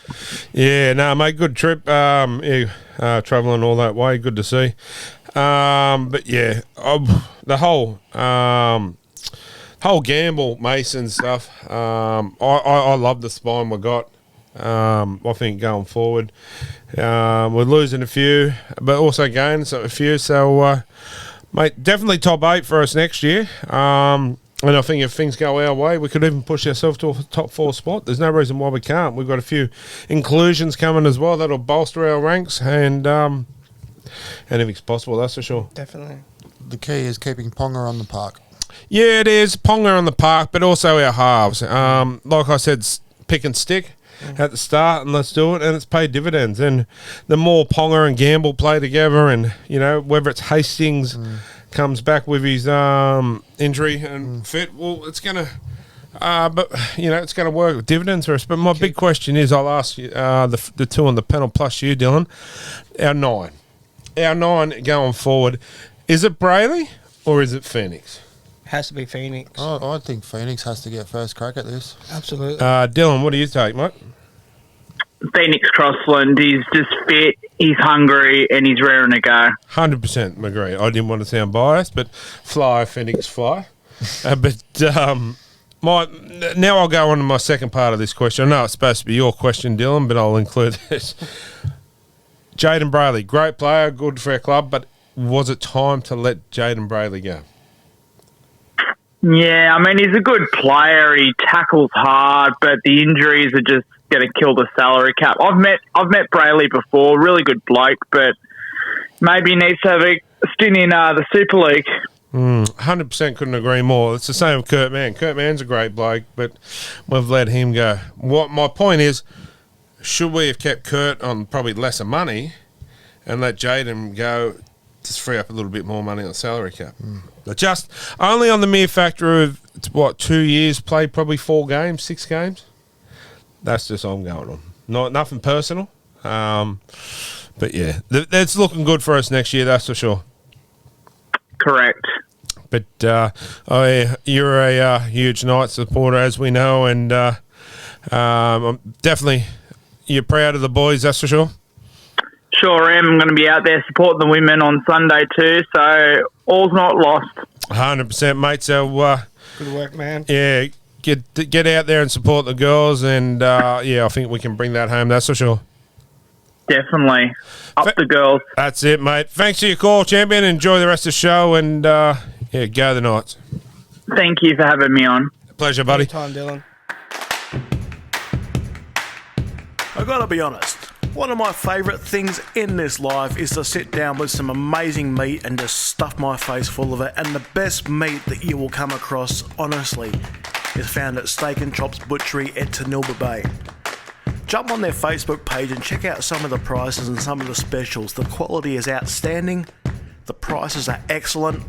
Yeah, no, mate, good trip. Travelling all that way, good to see. But yeah, the whole Gamble Mason stuff. I love the spine we got. I think going forward, we're losing a few, but also gaining a few. So, mate, definitely top 8 for us next year. And I think if things go our way, we could even push ourselves to a top 4 spot. There's no reason why we can't. We've got a few inclusions coming as well that'll bolster our ranks, and anything's possible, that's for sure. Definitely. The key is keeping Ponga on the park. Yeah, it is. Ponga on the park, but also our halves. Like I said, pick and stick at the start, and let's do it, and it's paid dividends. And the more Ponga and Gamble play together, and, you know, whether it's Hastings comes back with his injury and fit, well, it's going to... but, you know, it's going to work with dividends for us. But my big question is, I'll ask you, the two on the panel plus you, Dylan, our 9. Our 9 going forward, is it Brayley or is it Phoenix? Has to be Phoenix. I think Phoenix has to get first crack at this. Absolutely. Dylan, what do you take, mate? Phoenix Crossland, he's just fit, he's hungry, and he's raring to go. 100% agree. I didn't want to sound biased, but fly, Phoenix, fly. Now I'll go on to my second part of this question. I know it's supposed to be your question, Dylan, but I'll include this. Jaden Brayley, great player, good for our club, but was it time to let Jaden Brayley go? Yeah, I mean, he's a good player. He tackles hard, but the injuries are just going to kill the salary cap. I've met Brayley before, really good bloke, but maybe he needs to have a stint in the Super League. 100% couldn't agree more. It's the same with Kurt Mann. Kurt Mann's a great bloke, but we've let him go. What my point is, should we have kept Kurt on probably lesser money and let Jaden go to free up a little bit more money on the salary cap? But just only on the mere factor of, 2 years, played probably 4 games, 6 games? That's just all I'm going on. Nothing personal. But yeah, it's looking good for us next year, that's for sure. Correct. But you're a huge Knights supporter, as we know, and I'm definitely, you're proud of the boys, that's for sure. Sure am. I'm going to be out there supporting the women on Sunday too, so all's not lost. 100%, mate. So Good work, man. yeah, get out there and support the girls, and I think we can bring that home, that's for sure. Definitely. Up the girls. That's it, mate. Thanks for your call, champion. Enjoy the rest of the show, and go the Knights. Thank you for having me on. Pleasure, buddy. Time, Dylan. I gotta be honest, one of my favourite things in this life is to sit down with some amazing meat and just stuff my face full of it, and the best meat that you will come across, honestly, is found at Steak and Chops Butchery at Tanilba Bay. Jump on their Facebook page and check out some of the prices and some of the specials. The quality is outstanding, the prices are excellent,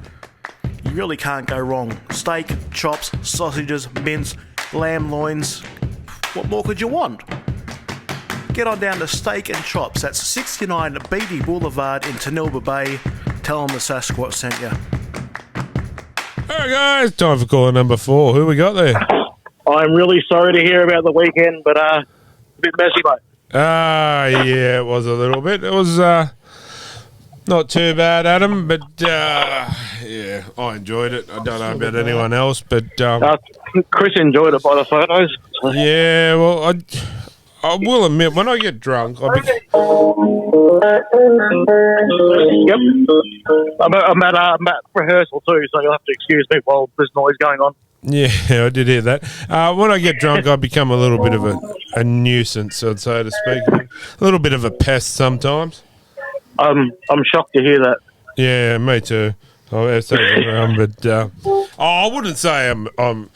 you really can't go wrong. Steak, chops, sausages, mince, lamb loins, what more could you want? Get on down to Steak and Chops. That's 69 Beatty Boulevard in Tanilba Bay. Tell them the Sasquatch sent you. All right, guys. Time for caller number 4. Who we got there? I'm really sorry to hear about the weekend, but a bit messy, mate. Yeah, it was a little bit. It was not too bad, Adam, but yeah, I enjoyed it. I don't know about anyone else, but Chris enjoyed it by the photos. yeah, well, I will admit, when I get drunk, Yep. I'm at rehearsal too, so you'll have to excuse me while there's noise going on. yeah, I did hear that. When I get drunk, I become a little bit of a nuisance, so to speak. A little bit of a pest sometimes. I'm shocked to hear that. Yeah, me too. Oh, yeah, so but I wouldn't say I'm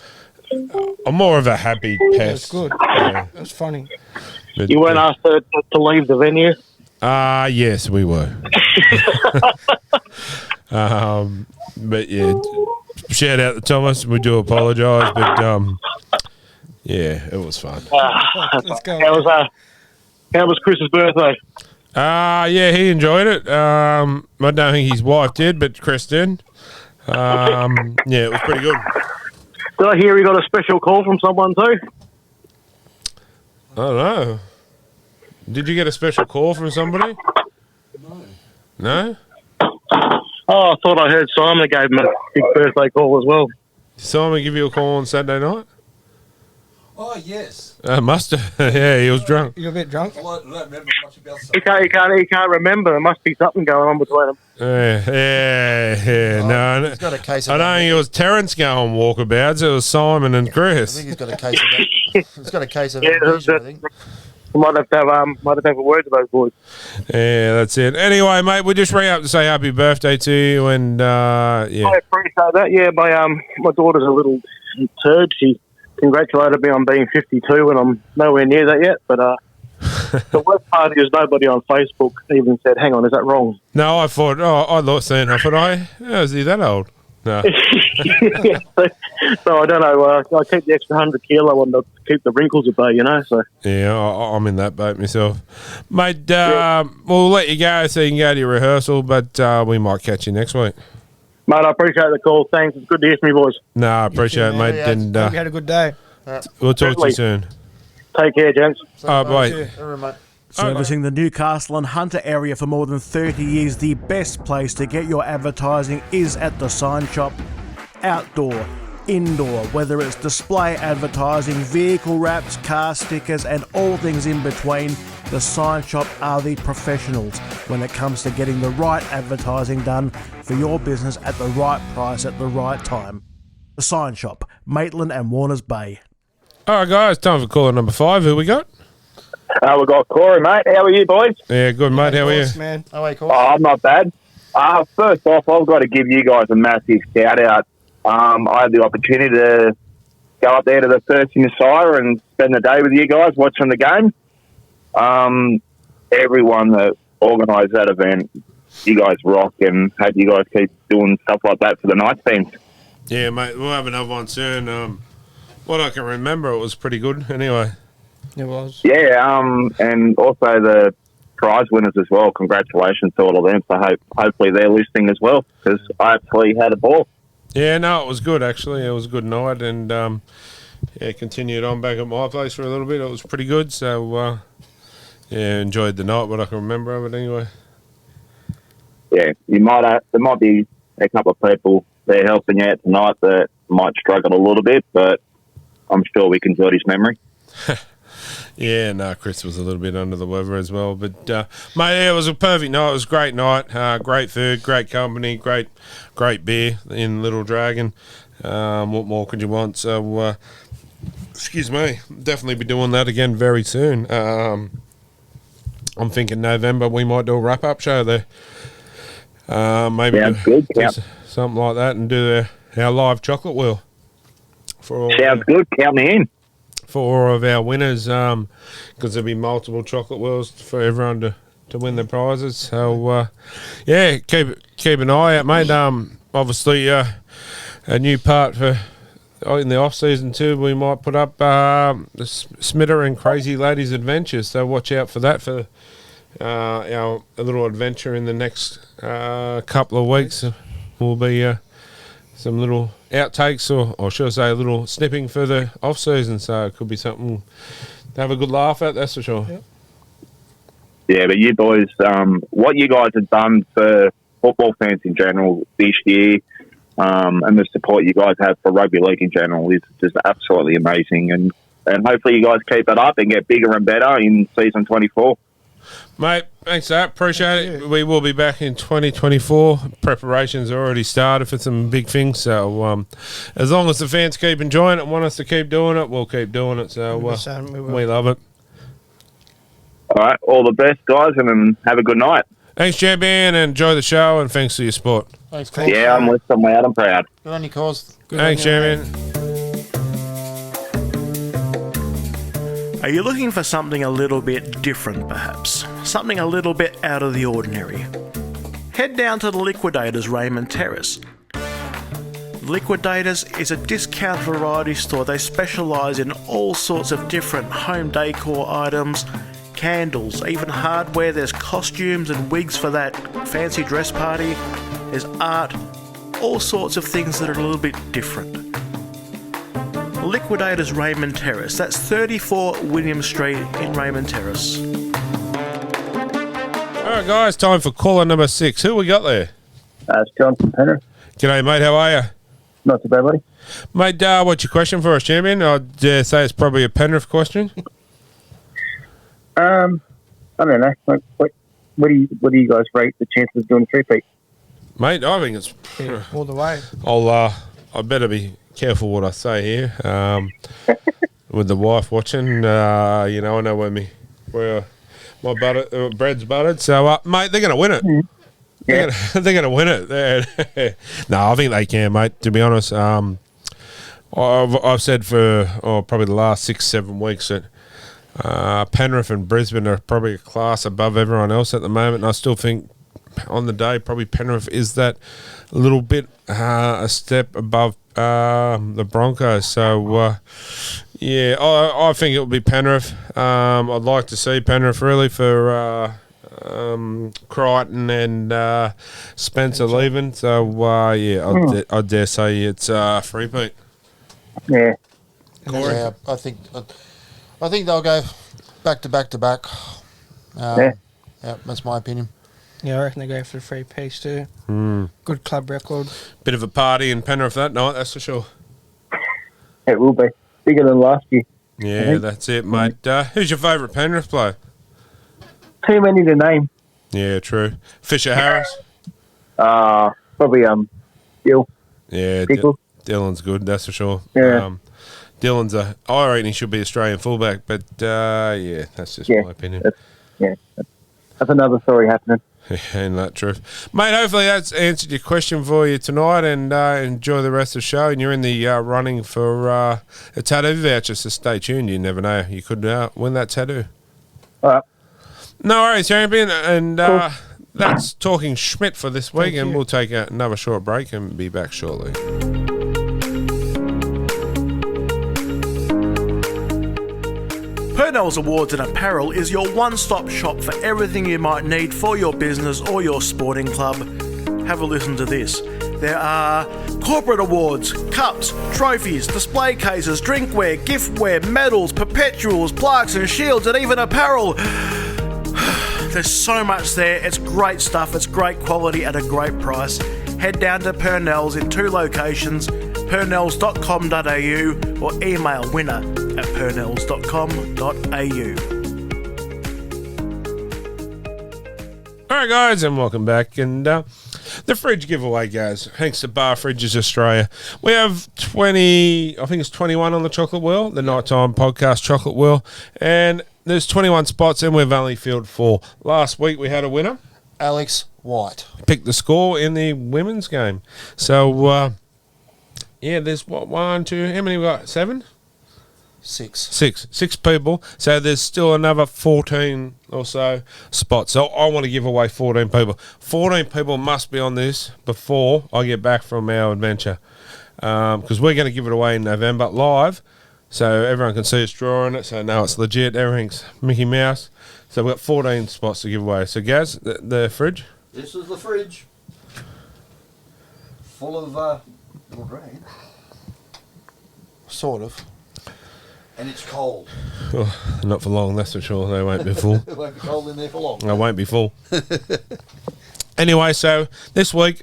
more of a happy That's pest. good. Yeah. That's funny. But, You weren't asked to leave the venue. Yes, we were. But yeah, shout out to Thomas. We do apologise, but yeah, it was fun. Let's go. How was Chris's birthday? Yeah, he enjoyed it. I don't think his wife did, but Chris did. Yeah, it was pretty good. Did I hear he got a special call from someone too? I don't know. Did you get a special call from somebody? No? Oh, I thought I heard Simon gave him a big birthday call as well. Did Simon give you a call on Saturday night? Oh, yes. Must have. Yeah, he was drunk. You're a bit drunk? I don't remember much about He can't remember. There must be something going on between them. Yeah. No, He's got a case I of don't think it was Terence going walkabouts. It was Simon and I Chris. think he's got a case of that. He's got a case of Yeah, amnesia, I think. Might have to have a word to those boys. Yeah, that's it. Anyway, mate, we just rang up to say happy birthday to you, and yeah. I appreciate that. Yeah, my daughter's a little turd. She congratulated me on being 52, and I'm nowhere near that yet. But the worst part is nobody on Facebook even said, "Hang on, is that wrong?" No, I thought, is he that old? No. So I don't know. I keep the extra 100 kilo on to keep the wrinkles at bay, you know. So Yeah, I'm in that boat myself. Mate, we'll let you go so you can go to your rehearsal, but we might catch you next week. mate, I appreciate the call. Thanks. It's good to hear from you boys. No, I appreciate it, mate. And Hope you had a good day. we'll talk to you soon. Take care, gents. Bye. Servicing the Newcastle and Hunter area for more than 30 years, the best place to get your advertising is at the Sign Shop. Outdoor, indoor, whether it's display advertising, vehicle wraps, car stickers, and all things in between, the Sign Shop are the professionals when it comes to getting the right advertising done for your business at the right price at the right time. The Sign Shop, Maitland and Warners Bay. All right, guys, time for caller number 5. Who we got? We got Corey, mate. How are you, boys? Yeah, good, mate. How are you? Man. Oh, wait, cool. Oh, I'm not bad. First off, I've got to give you guys a massive shout out. I had the opportunity to go up there to the First in the Sire and spend the day with you guys watching the game. Everyone that organised that event, you guys rock, and hope you guys keep doing stuff like that for the Knights fans. Yeah, mate, we'll have another one soon. What I can remember, it was pretty good. Anyway. It was. Yeah, and also the prize winners as well. Congratulations to all of them. So hopefully they're listening as well, because I actually had a ball. Yeah, no, it was good, actually. It was a good night, and continued on back at my place for a little bit. It was pretty good, so enjoyed the night, what I can remember of it anyway. Yeah, there might be a couple of people there helping you out tonight that might struggle a little bit, but I'm sure we can jot his memory. Yeah, no, Chris was a little bit under the weather as well. But, mate, it was a perfect night. It was a great night. Great food, great company, great beer in Little Dragon. What more could you want? So, excuse me, definitely be doing that again very soon. I'm thinking November we might do a wrap-up show there. Maybe good. Do something like that and do our live chocolate wheel. Sounds good. Count me in. For all of our winners, because there'll be multiple chocolate wheels for everyone to win their prizes. So, keep an eye out, mate. Obviously, a new part for in the off season too. We might put up the Smitter and Crazy Ladies Adventures. So watch out for that for a little adventure in the next couple of weeks. Will be some little outtakes, or should I say a little snipping for the off season, so it could be something to have a good laugh at, that's for sure. Yeah, but you boys, what you guys have done for football fans in general this year, and the support you guys have for rugby league in general is just absolutely amazing, and hopefully you guys keep it up and get bigger and better in season 24. Mate, thanks for that. Appreciate it. We will be back in 2024. Preparations are already started for some big things. So as long as the fans keep enjoying it and want us to keep doing it, we'll keep doing it. So we love it. All right. All the best, guys, and have a good night. Thanks, champion, and enjoy the show, and thanks for your support. Thanks, Cole. Yeah, I'm with them out. I'm proud. Good on your cause. Thanks, champion. Are you looking for something a little bit different, perhaps? Something a little bit out of the ordinary? Head down to the Liquidators Raymond Terrace. Liquidators is a discount variety store. They specialise in all sorts of different home decor items, candles, even hardware. There's costumes and wigs for that fancy dress party. There's art, all sorts of things that are a little bit different. Liquidators Raymond Terrace. That's 34 William Street in Raymond Terrace. Alright guys, time for caller number 6. Who we got there? It's John from Penrith. G'day mate, how are you? Not too bad, buddy. Mate, what's your question for us, champion? I'd say it's probably a Penrith question. I don't know. What do you guys rate the chances of doing 3-peat? Mate, I think it's... all the way. I better be careful what I say here. With the wife watching, I know where my bread's buttered. So, mate, they're going to win it. Yeah. They're going to win it. No, I think they can, mate, to be honest. I've said for probably the last 6-7 weeks that Penrith and Brisbane are probably a class above everyone else at the moment, and I still think on the day probably Penrith is that little bit a step above the Broncos. So I think it will be Penrith. I'd like to see Penrith really for Crichton and Spencer leaving. So I dare say it's 3-peat. Yeah. Yeah, I think they'll go back to back to back. Yeah, that's my opinion. Yeah, I reckon they go for the 3-piece too. Good club record. Bit of a party in Penrith that night, that's for sure. It will be. Bigger than last year. Yeah, that's it, mate. Who's your favourite Penrith player? Too many to name. Yeah, true. Fisher Harris? Probably Dill. Yeah, Dylan's good, that's for sure. Yeah. Dylan's I reckon he should be Australian fullback, but that's just my opinion. That's another story happening. Ain't that true? Mate, hopefully that's answered your question for you tonight, and enjoy the rest of the show. And you're in the running for a tattoo voucher, so stay tuned. You never know. You could win that tattoo. All right. No worries, champion. And that's Talking Schmidt for this week, and we'll take another short break and be back shortly. Purnell's Awards and Apparel is your one-stop shop for everything you might need for your business or your sporting club. Have a listen to this. There are corporate awards, cups, trophies, display cases, drinkware, giftware, medals, perpetuals, plaques and shields, and even apparel. There's so much there. It's great stuff. It's great quality at a great price. Head down to Purnell's in 2 locations, purnells.com.au, or email winner@purnells.com.au. All right, guys, and welcome back. And the fridge giveaway, guys. Thanks to Bar Fridges Australia. We have 21 on the chocolate wheel, the nighttime podcast chocolate wheel. And there's 21 spots, and we've only filled 4. Last week we had a winner. Alex White. Picked the score in the women's game. So, there's 1, 2, how many we got? 7? 6 people. So there's still another 14 or so spots. So I want to give away 14 people. 14 people must be on this before I get back from our adventure, because we're going to give it away in November live, so everyone can see us drawing it. So now it's legit. Everything's Mickey Mouse. So we've got 14 spots to give away. So Gaz, the fridge. This is the fridge. Full of rain. Sort of. And it's cold. Oh, not for long, that's for sure. They won't be full. It won't be cold in there for long. I won't be full. Anyway, so this week,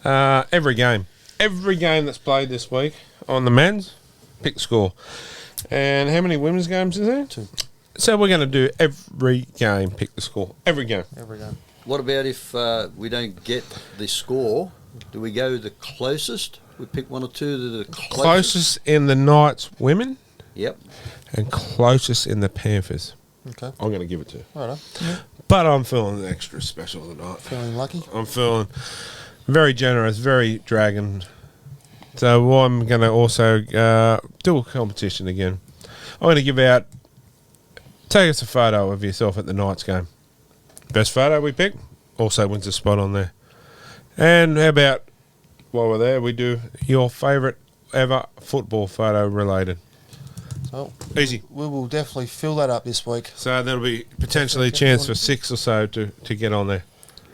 every game that's played this week on the men's, pick the score. And how many women's games is there? 2. So we're going to do every game, pick the score. Every game. What about if we don't get the score? Do we go the closest? We pick 1 or 2 that are closest. Closest in the Knights women. Yep. And closest in the Panthers. Okay. I'm going to give it to. All right. But I'm feeling extra special tonight. Feeling lucky? I'm feeling Very generous, very dragon. So I'm going to also do a competition again. I'm going to give out, take us a photo of yourself at the Knights game. Best photo we pick also wins a spot on there. And how about, while we're there, we do your favourite ever football photo related. So Easy. We will definitely fill that up this week. So there'll be potentially a chance for 6 or so to get on there.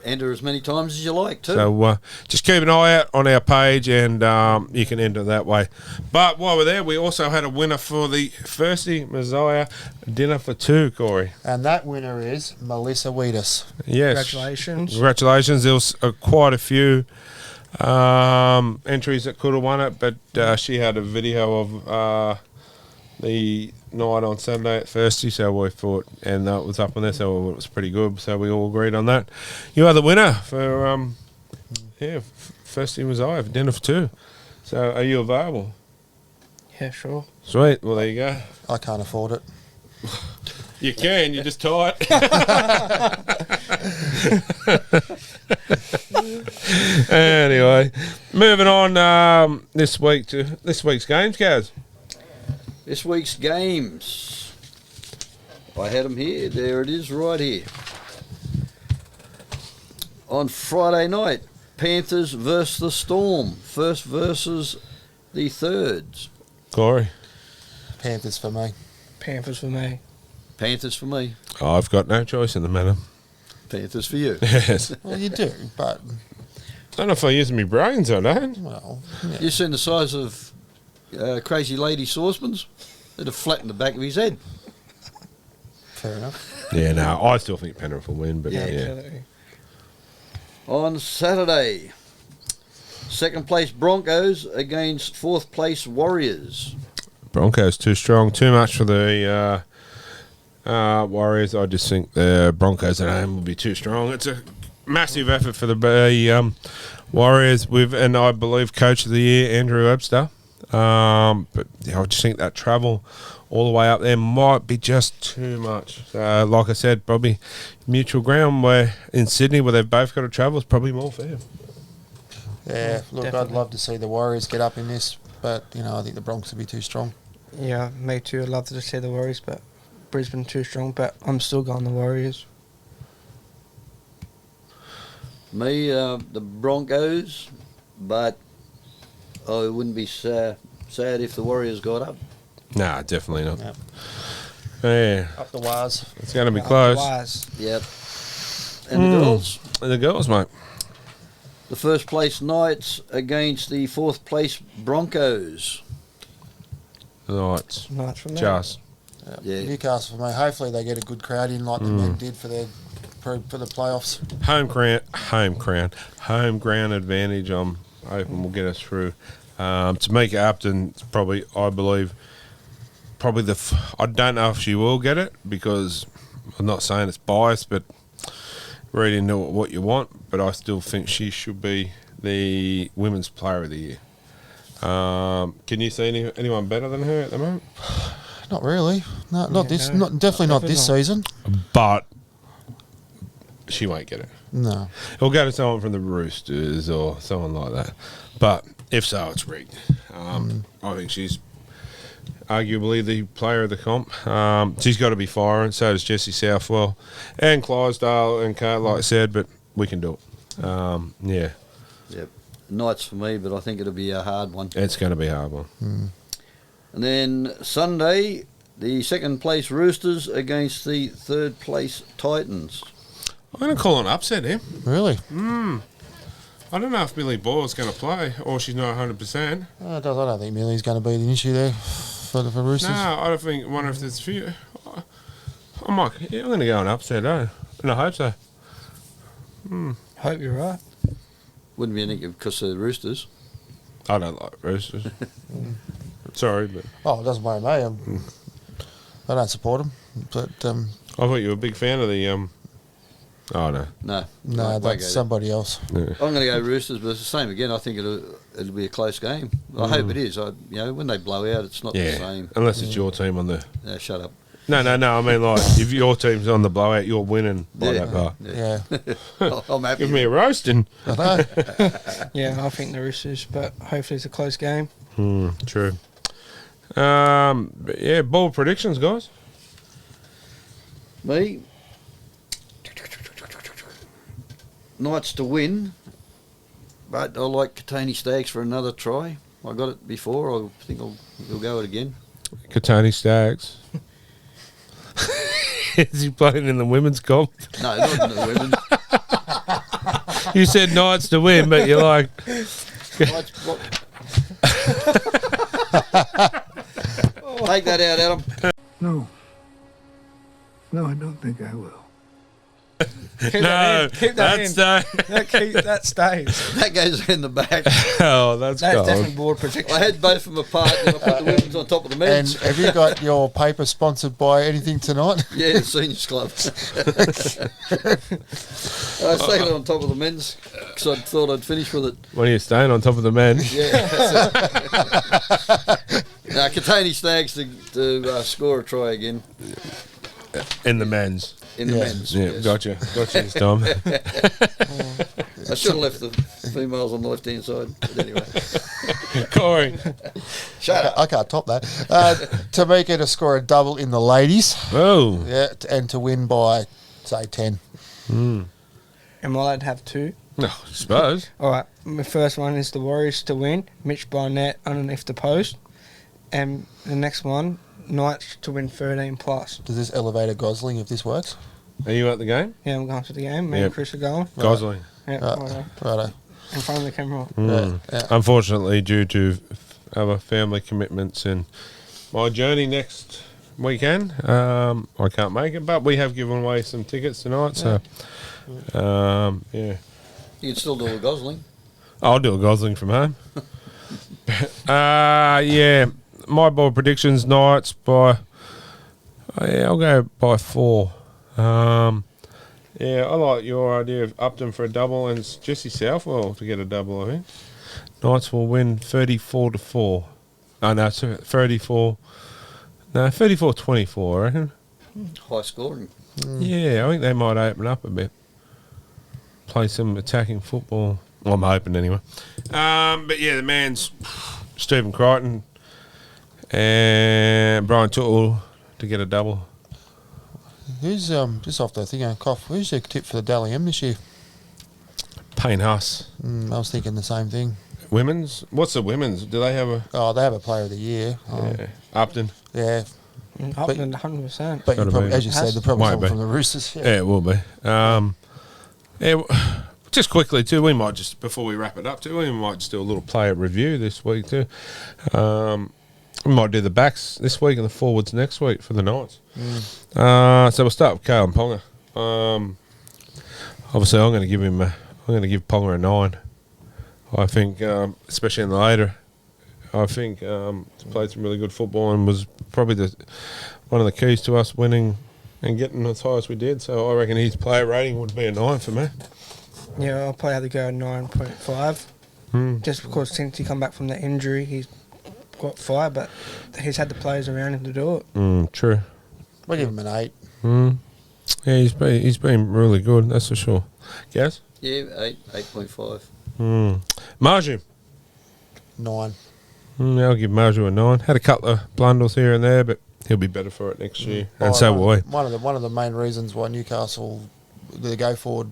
Enter as many times as you like, too. So just keep an eye out on our page and you can enter that way. But while we're there, we also had a winner for the Firsty Messiah Dinner for Two, Corey. And that winner is Melissa Weedus. Yes. Congratulations. Congratulations. There was quite a few entries that could have won it, but she had a video of the night on Sunday at Firsty, so we thought, and that was up on there, so it was pretty good, so we all agreed on that. You are the winner for Firsty Messiah for Dinner for Two. So are you available? Yeah, sure. Sweet. Well, there you go. I can't afford it. You can, you're just tight. Anyway, moving on this week to this week's games, guys. This week's games. I had them here. There it is right here. On Friday night, Panthers versus the Storm. First versus the Thirds. Corey. Panthers for me. Panthers for me. Panthers for me. I've got no choice in the matter. Panthers for you. Yes. Well, you do, but... I don't know if I use my brains or not. Well, You seen the size of Crazy Lady saucepans? They'd have flattened the back of his head. fair enough. Yeah, no, I still think Penrith will win, but yeah. Absolutely. On Saturday, second place Broncos against fourth place Warriors. Broncos too strong, too much for the Warriors. I just think the Broncos at home will be too strong. It's a massive effort for the Warriors with, and I believe, Coach of the Year, Andrew Webster. But I just think that travel all the way up there might be just too much. Like I said, probably mutual ground where in Sydney where they've both got to travel is probably more fair. Yeah, look, Definitely. I'd love to see the Warriors get up in this, but, I think the Broncos will be too strong. Yeah, me too. I'd love to see the Warriors, but Brisbane too strong. But I'm still going the Warriors. Me, the Broncos, but I wouldn't be sad if the Warriors got up. Nah, definitely not. Yep. Yeah, Up the Waz. it's going to be Up close. the Wise. Yep. And the girls, The girls, mate. the first place Knights against the fourth place Broncos. Right. Nice from there. Just. Yeah. Newcastle for me. Hopefully they get a good crowd in like the men did for the playoffs. Home ground advantage. I'm hoping will get us through. Tamika Upton, probably, I believe, I don't know if she will get it because I'm not saying it's biased, but read into what you want. But I still think she should be the Women's Player of the Year. Can you see anyone better than her at the moment? Not really. No, not this. no. Definitely not this season. But she won't get it. No. It'll go to someone from the Roosters or someone like that. But if so, it's rigged. I think she's arguably the player of the comp. She's got to be firing. So does Jessie Southwell and Clydesdale and Carr, like I said. But we can do it. Yeah, Yep. Knights for me, but I think it'll be a hard one. it's going to be a hard one. And then Sunday, the second place Roosters against the third place Titans. I'm going to call an upset here. Really? I don't know if Millie Boyle's going to play or she's not 100%. I don't think Millie's going to be the issue there for Roosters. No, I don't think. Wonder if there's a few. I'm going to go an upset, and I hope so. Hope you're right. Wouldn't be anything because of the Roosters. I don't like Roosters. Sorry, but Oh, it doesn't worry me. I don't support them. But, I thought you were a big fan of the. Oh no. No. no, Won't that's go somebody else. Yeah. I'm going to go Roosters, but it's the same again. I think it'll be a close game. I hope it is. When they blow out, it's not the Yeah, same. unless it's your team on the. Shut up. No. I mean, like, if your team's on the blowout, you're winning by that bar. Yeah. I'm happy. Give me a roasting. I know. Yeah, I think the Roosters, but hopefully it's a close game. True. But yeah, bold predictions, guys. Me, Knights to win, but I like Katani Stags for another try. I got it before. I think he'll go it again. Katani Stags. Is he playing in the women's comp? No, not in the women. You said Knights to win, but you're like... Knights, take that out, Adam. No, I don't think I will. Keep No, keep that that's that stays. That goes in the back. Oh, that's That's cold. definitely board protection. I had both of them apart, and I put the women's on top of the And men's. have you got your paper sponsored by anything tonight? Yeah, the seniors club. I stayed on top of the men's because I thought I'd finish with it. When are you staying on top of the men? Yeah. Now, Katani Stags to score a try again In the men's. in the men's. Yeah, yes. gotcha this time. I should have left the females on the left-hand side. But anyway, Corey. shut up. I can't top that. Tamika to score a double in the ladies. Oh. Yeah, and to win by, say, 10. Am I allowed to have two? No, I suppose. All right. My first one is the Warriors to win. Mitch Barnett underneath the post. And the next one, Knights to win 13 plus. Does this elevate a Gosling if this works? Are you at the game? Yeah, I'm going to the game. Me Yep. and Chris are going. Gosling. Yeah, Right. righto. Righto. In front of the camera. Yeah. Unfortunately, due to other family commitments and my journey next weekend, I can't make it. But we have given away some tickets tonight, so yeah. You can still do a Gosling. I'll do a Gosling from home. Yeah, my ball predictions Knights by. I'll go by 4. Yeah, I like your idea of Upton for a double and it's Jesse Southwell to get a double. I think Knights will win 34-4. Oh no, 34. No, 34-24. I reckon. High scoring. Yeah, I think they might open up a bit. Play some attacking football. Well, I'm hoping anyway. But yeah, the man's Stephen Crichton and Brian Tuttle to get a double. Who's, just off the thing, cough, who's your tip for the Dally M this year? Payne Huss. I was thinking the same thing. Women's? What's the women's? Do they have a... Oh, they have a player of the year. Yeah. Upton? Yeah. Upton 100%. But you Gotta probably, be. as you said, Has- the probably Won't someone be. from the Roosters. Yeah, it will be. Yeah, just quickly too, we might just, before we wrap it up too, we might just do a little player review this week too. We might do the backs this week and the forwards next week for the Knights. So we'll start with Kalen Ponga. Obviously, I'm going to give Ponga a 9. I think, especially in the later, I think he's played some really good football and was probably one of the keys to us winning and getting as high as we did. So I reckon his player rating would be a 9 for me. Yeah, I'll probably have to go 9.5. Just because since he come back from the injury, he's got 5, but he's had the players around him to do it. True. We'll give him an 8. Yeah, he's been really good, that's for sure. Gaz? Yeah, 8.5. Marju? 9. I'll give Marju a 9. Had a couple of blunders here and there, but he'll be better for it next year. And so will we. One of the main reasons why Newcastle, the go forward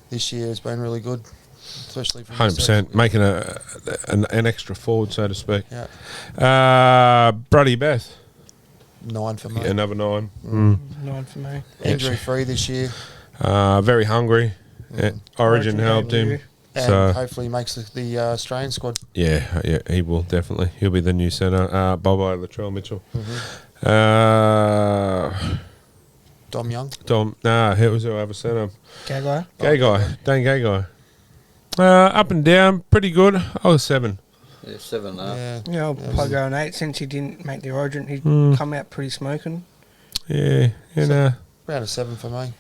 this year has been really good, especially from 100%. Making an extra forward, so to speak. Yeah. Bruddy Beth? 9 for me. Another 9. 9 for me. Injury free this year. Very hungry. Origin helped him. And So hopefully makes the Australian squad. yeah, he will definitely. He'll be the new centre. Bobo Latrell Mitchell. Dom Young. Who's our other centre? Gay guy. Gay guy. Dane Gay guy. Up and down, pretty good. I was 7. Yeah, 7.5. Yeah, I'll probably go an 8 since he didn't make the origin. He come out pretty smoking. Yeah, Around a 7 for me.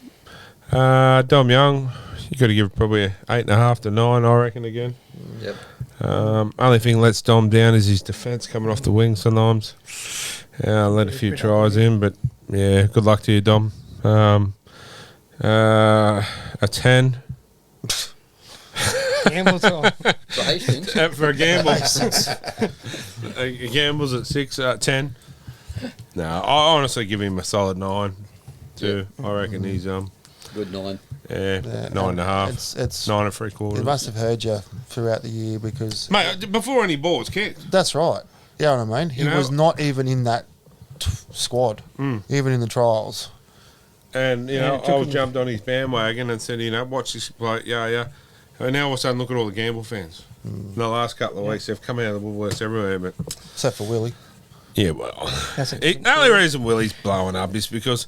Dom Young, you got to give probably a 8.5 to 9, I reckon, again. Yep. Only thing lets Dom down is his defence coming off the wing sometimes. Let a few tries in, but Yeah, good luck to you, Dom. A 10. Gamble time. For Hastings. For a gamble. A gamble's at 6, 10. No, I honestly give him a solid 9 too. Yeah. I reckon he's Good 9. yeah, 9.5. It's 9 and 3/4. It must have heard you throughout the year because Mate, before any ball was kicked. that's right. You know what I mean? He was not even in that squad, even in the trials. And, you Yeah, know, it took I him- jumped on his bandwagon and said, watch this bloke, yeah. And now all of a sudden, look at all the gamble fans. In the last couple of weeks, they've come out of the woodworks everywhere, but... Except for Willie. Yeah, well... That's The only reason Willie's blowing up is because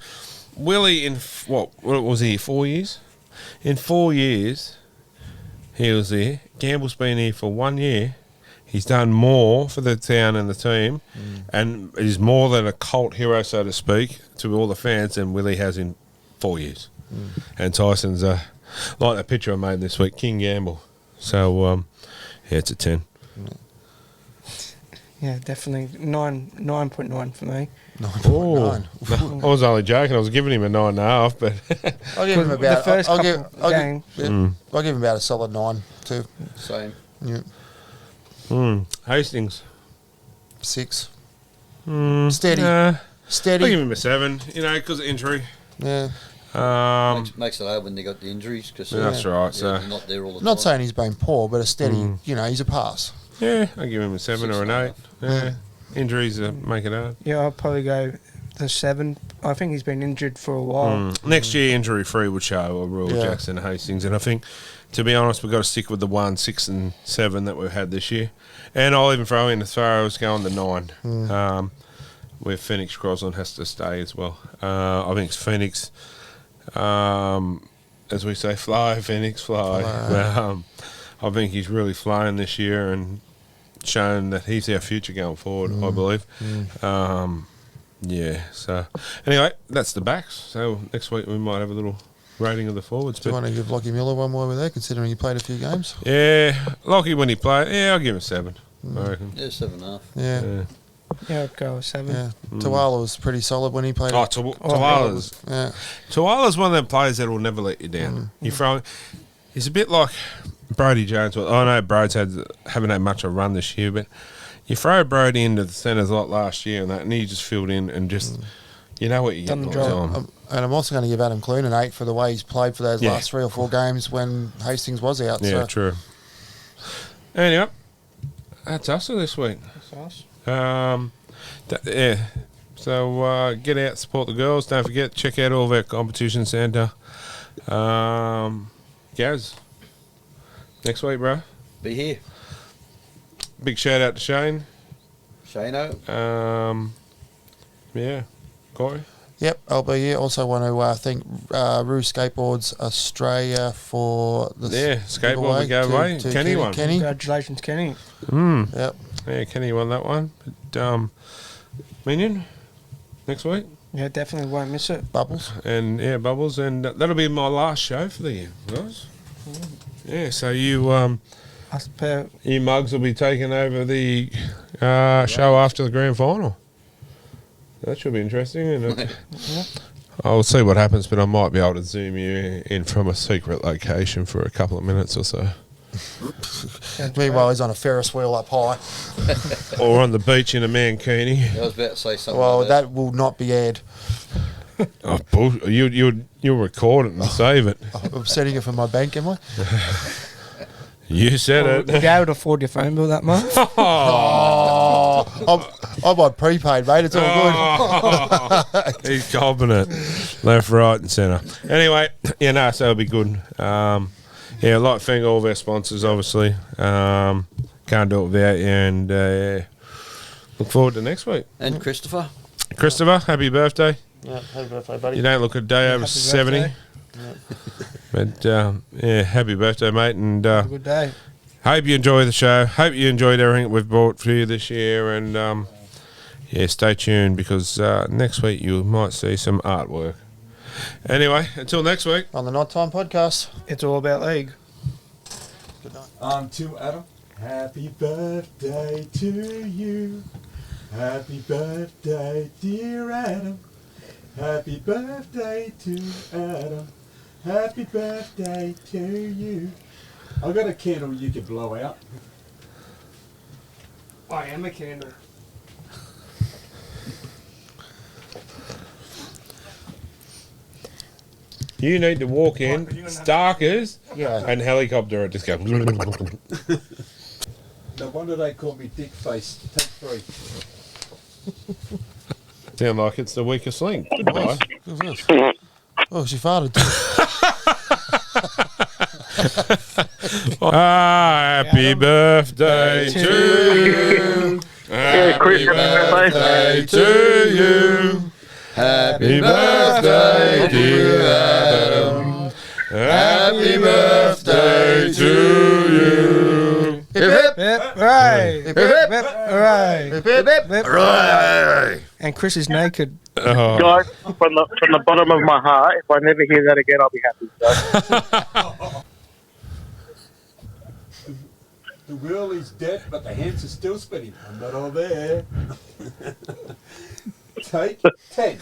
Willie, in, what was he, 4 years? In 4 years, he was there. Gamble's been here for 1 year. He's done more for the town and the team, and is more than a cult hero, so to speak, to all the fans than Willie has in 4 years. And Tyson's, like that picture I made this week, King Gamble. So, yeah, it's a 10. Yeah, definitely 9.9 for me. 9.9. I was only joking. I was giving him a 9.5, but I'll give him The about. first I'll couple give, I'll give- games. yeah, I'll give him about a solid 9 too. Same. Yeah, Hastings. 6. Steady, Nah, I'll steady. give him a 7, because of injury. Yeah, Makes it hard when they got the injuries because That's right. So, they're not there all the time. not saying he's been poor, but a steady. He's a pass. yeah, I'll give him a 7 or an 8. 6.5. Yeah. Injuries make it hard. Yeah, I'll probably go the 7. I think he's been injured for a while. Next year, injury free would show a Royal Yeah. Jackson Hastings, and I think, to be honest, we've got to stick with the 1, 6, and 7 that we've had this year. And I'll even throw in as far as going to 9, where Phoenix Crosland has to stay as well. I think it's Phoenix, as we say, fly, Phoenix, fly. I think he's really flying this year and shown that he's our future going forward, I believe. Yeah, so anyway, that's the backs. So next week we might have a little rating of the forwards. Do you want to give Lockie Miller one more with there, considering he played a few games? Yeah, Lockie when he played, I'll give him a 7. I reckon. Yeah, 7.5. Yeah, Yeah, I'd go with 7. yeah. Tawala was pretty solid when he played. Oh, Tawala's Yeah, Tawala's one of them players that will never let you down. You throw, he's a bit like Brodie Jones. Well, I know Brody's haven't had much of a run this year, but you throw Brodie into the centres like last year and that, and he just filled in and just, you know what you're Done getting the all the job. time. and I'm also going to give Adam Clune an 8 for the way he's played for those Yeah. last 3 or 4 games when Hastings was out. Yeah, so. true. Anyway, that's us for this week. That's us. Yeah. So get out, support the girls. Don't forget, check out all of our competition centre. Gaz, next week, bro. Be here. Big shout out to Shane. Shano. Yeah, Corey. Yep, I'll be here. Also want to thank Roo Skateboards Australia for the skateboard giveaway. to Kenny won. Kenny. Congratulations, Kenny. Yep. Yeah, Kenny won that one. But, Minion, next week. Yeah, definitely won't miss it. Bubbles. And yeah, Bubbles, and that'll be my last show for the year, guys. Yeah, so you Us pair. you mugs will be taking over the show after the grand final. That should be interesting. And I'll see what happens, but I might be able to zoom you in from a secret location for a couple of minutes or so, Meanwhile, he's on a Ferris wheel up high. or on the beach in a mankini. I was about to say something. Well, like that will not be aired. Oh, you'll record it and save it. I'm setting it for my bank, am I? You said Would you it. be able to afford your phone bill that month? I'm on prepaid, mate. It's all good. He's confident, left, right, and centre. Anyway, so it'll be good. I'd like to thank all of our sponsors, obviously. Can't do it without you, and look forward to next week. And Christopher. Christopher, happy birthday. Yeah, happy birthday, buddy. You don't look a day over Happy 70. birthday. But, happy birthday, mate. And Have a good day. hope you enjoy the show. Hope you enjoyed everything we've brought for you this year. And, stay tuned because next week you might see some artwork. Anyway, until next week. On the Night Time Podcast. It's all about league. On to Adam. Happy birthday to you. Happy birthday, dear Adam. Happy birthday to Adam. Happy birthday to you. I've got a candle you can blow out. I am a candle. You need to walk in, Starkers, and helicopter it. Just go. No wonder they call me Dick Face. Take 3. Sound like it's the weakest link. Goodbye. Oh, she farted. Happy birthday to you. Happy birthday to you. Happy birthday, dear Adam. Happy birthday to you. Hip hip hip hooray! Hip hip hip hooray! Hip hip hip hooray! And Chris is naked. Oh. Guys, from the bottom of my heart, if I never hear that again, I'll be happy. So. The wheel is dead, but the hands are still spinning. I'm not all there. Take 10.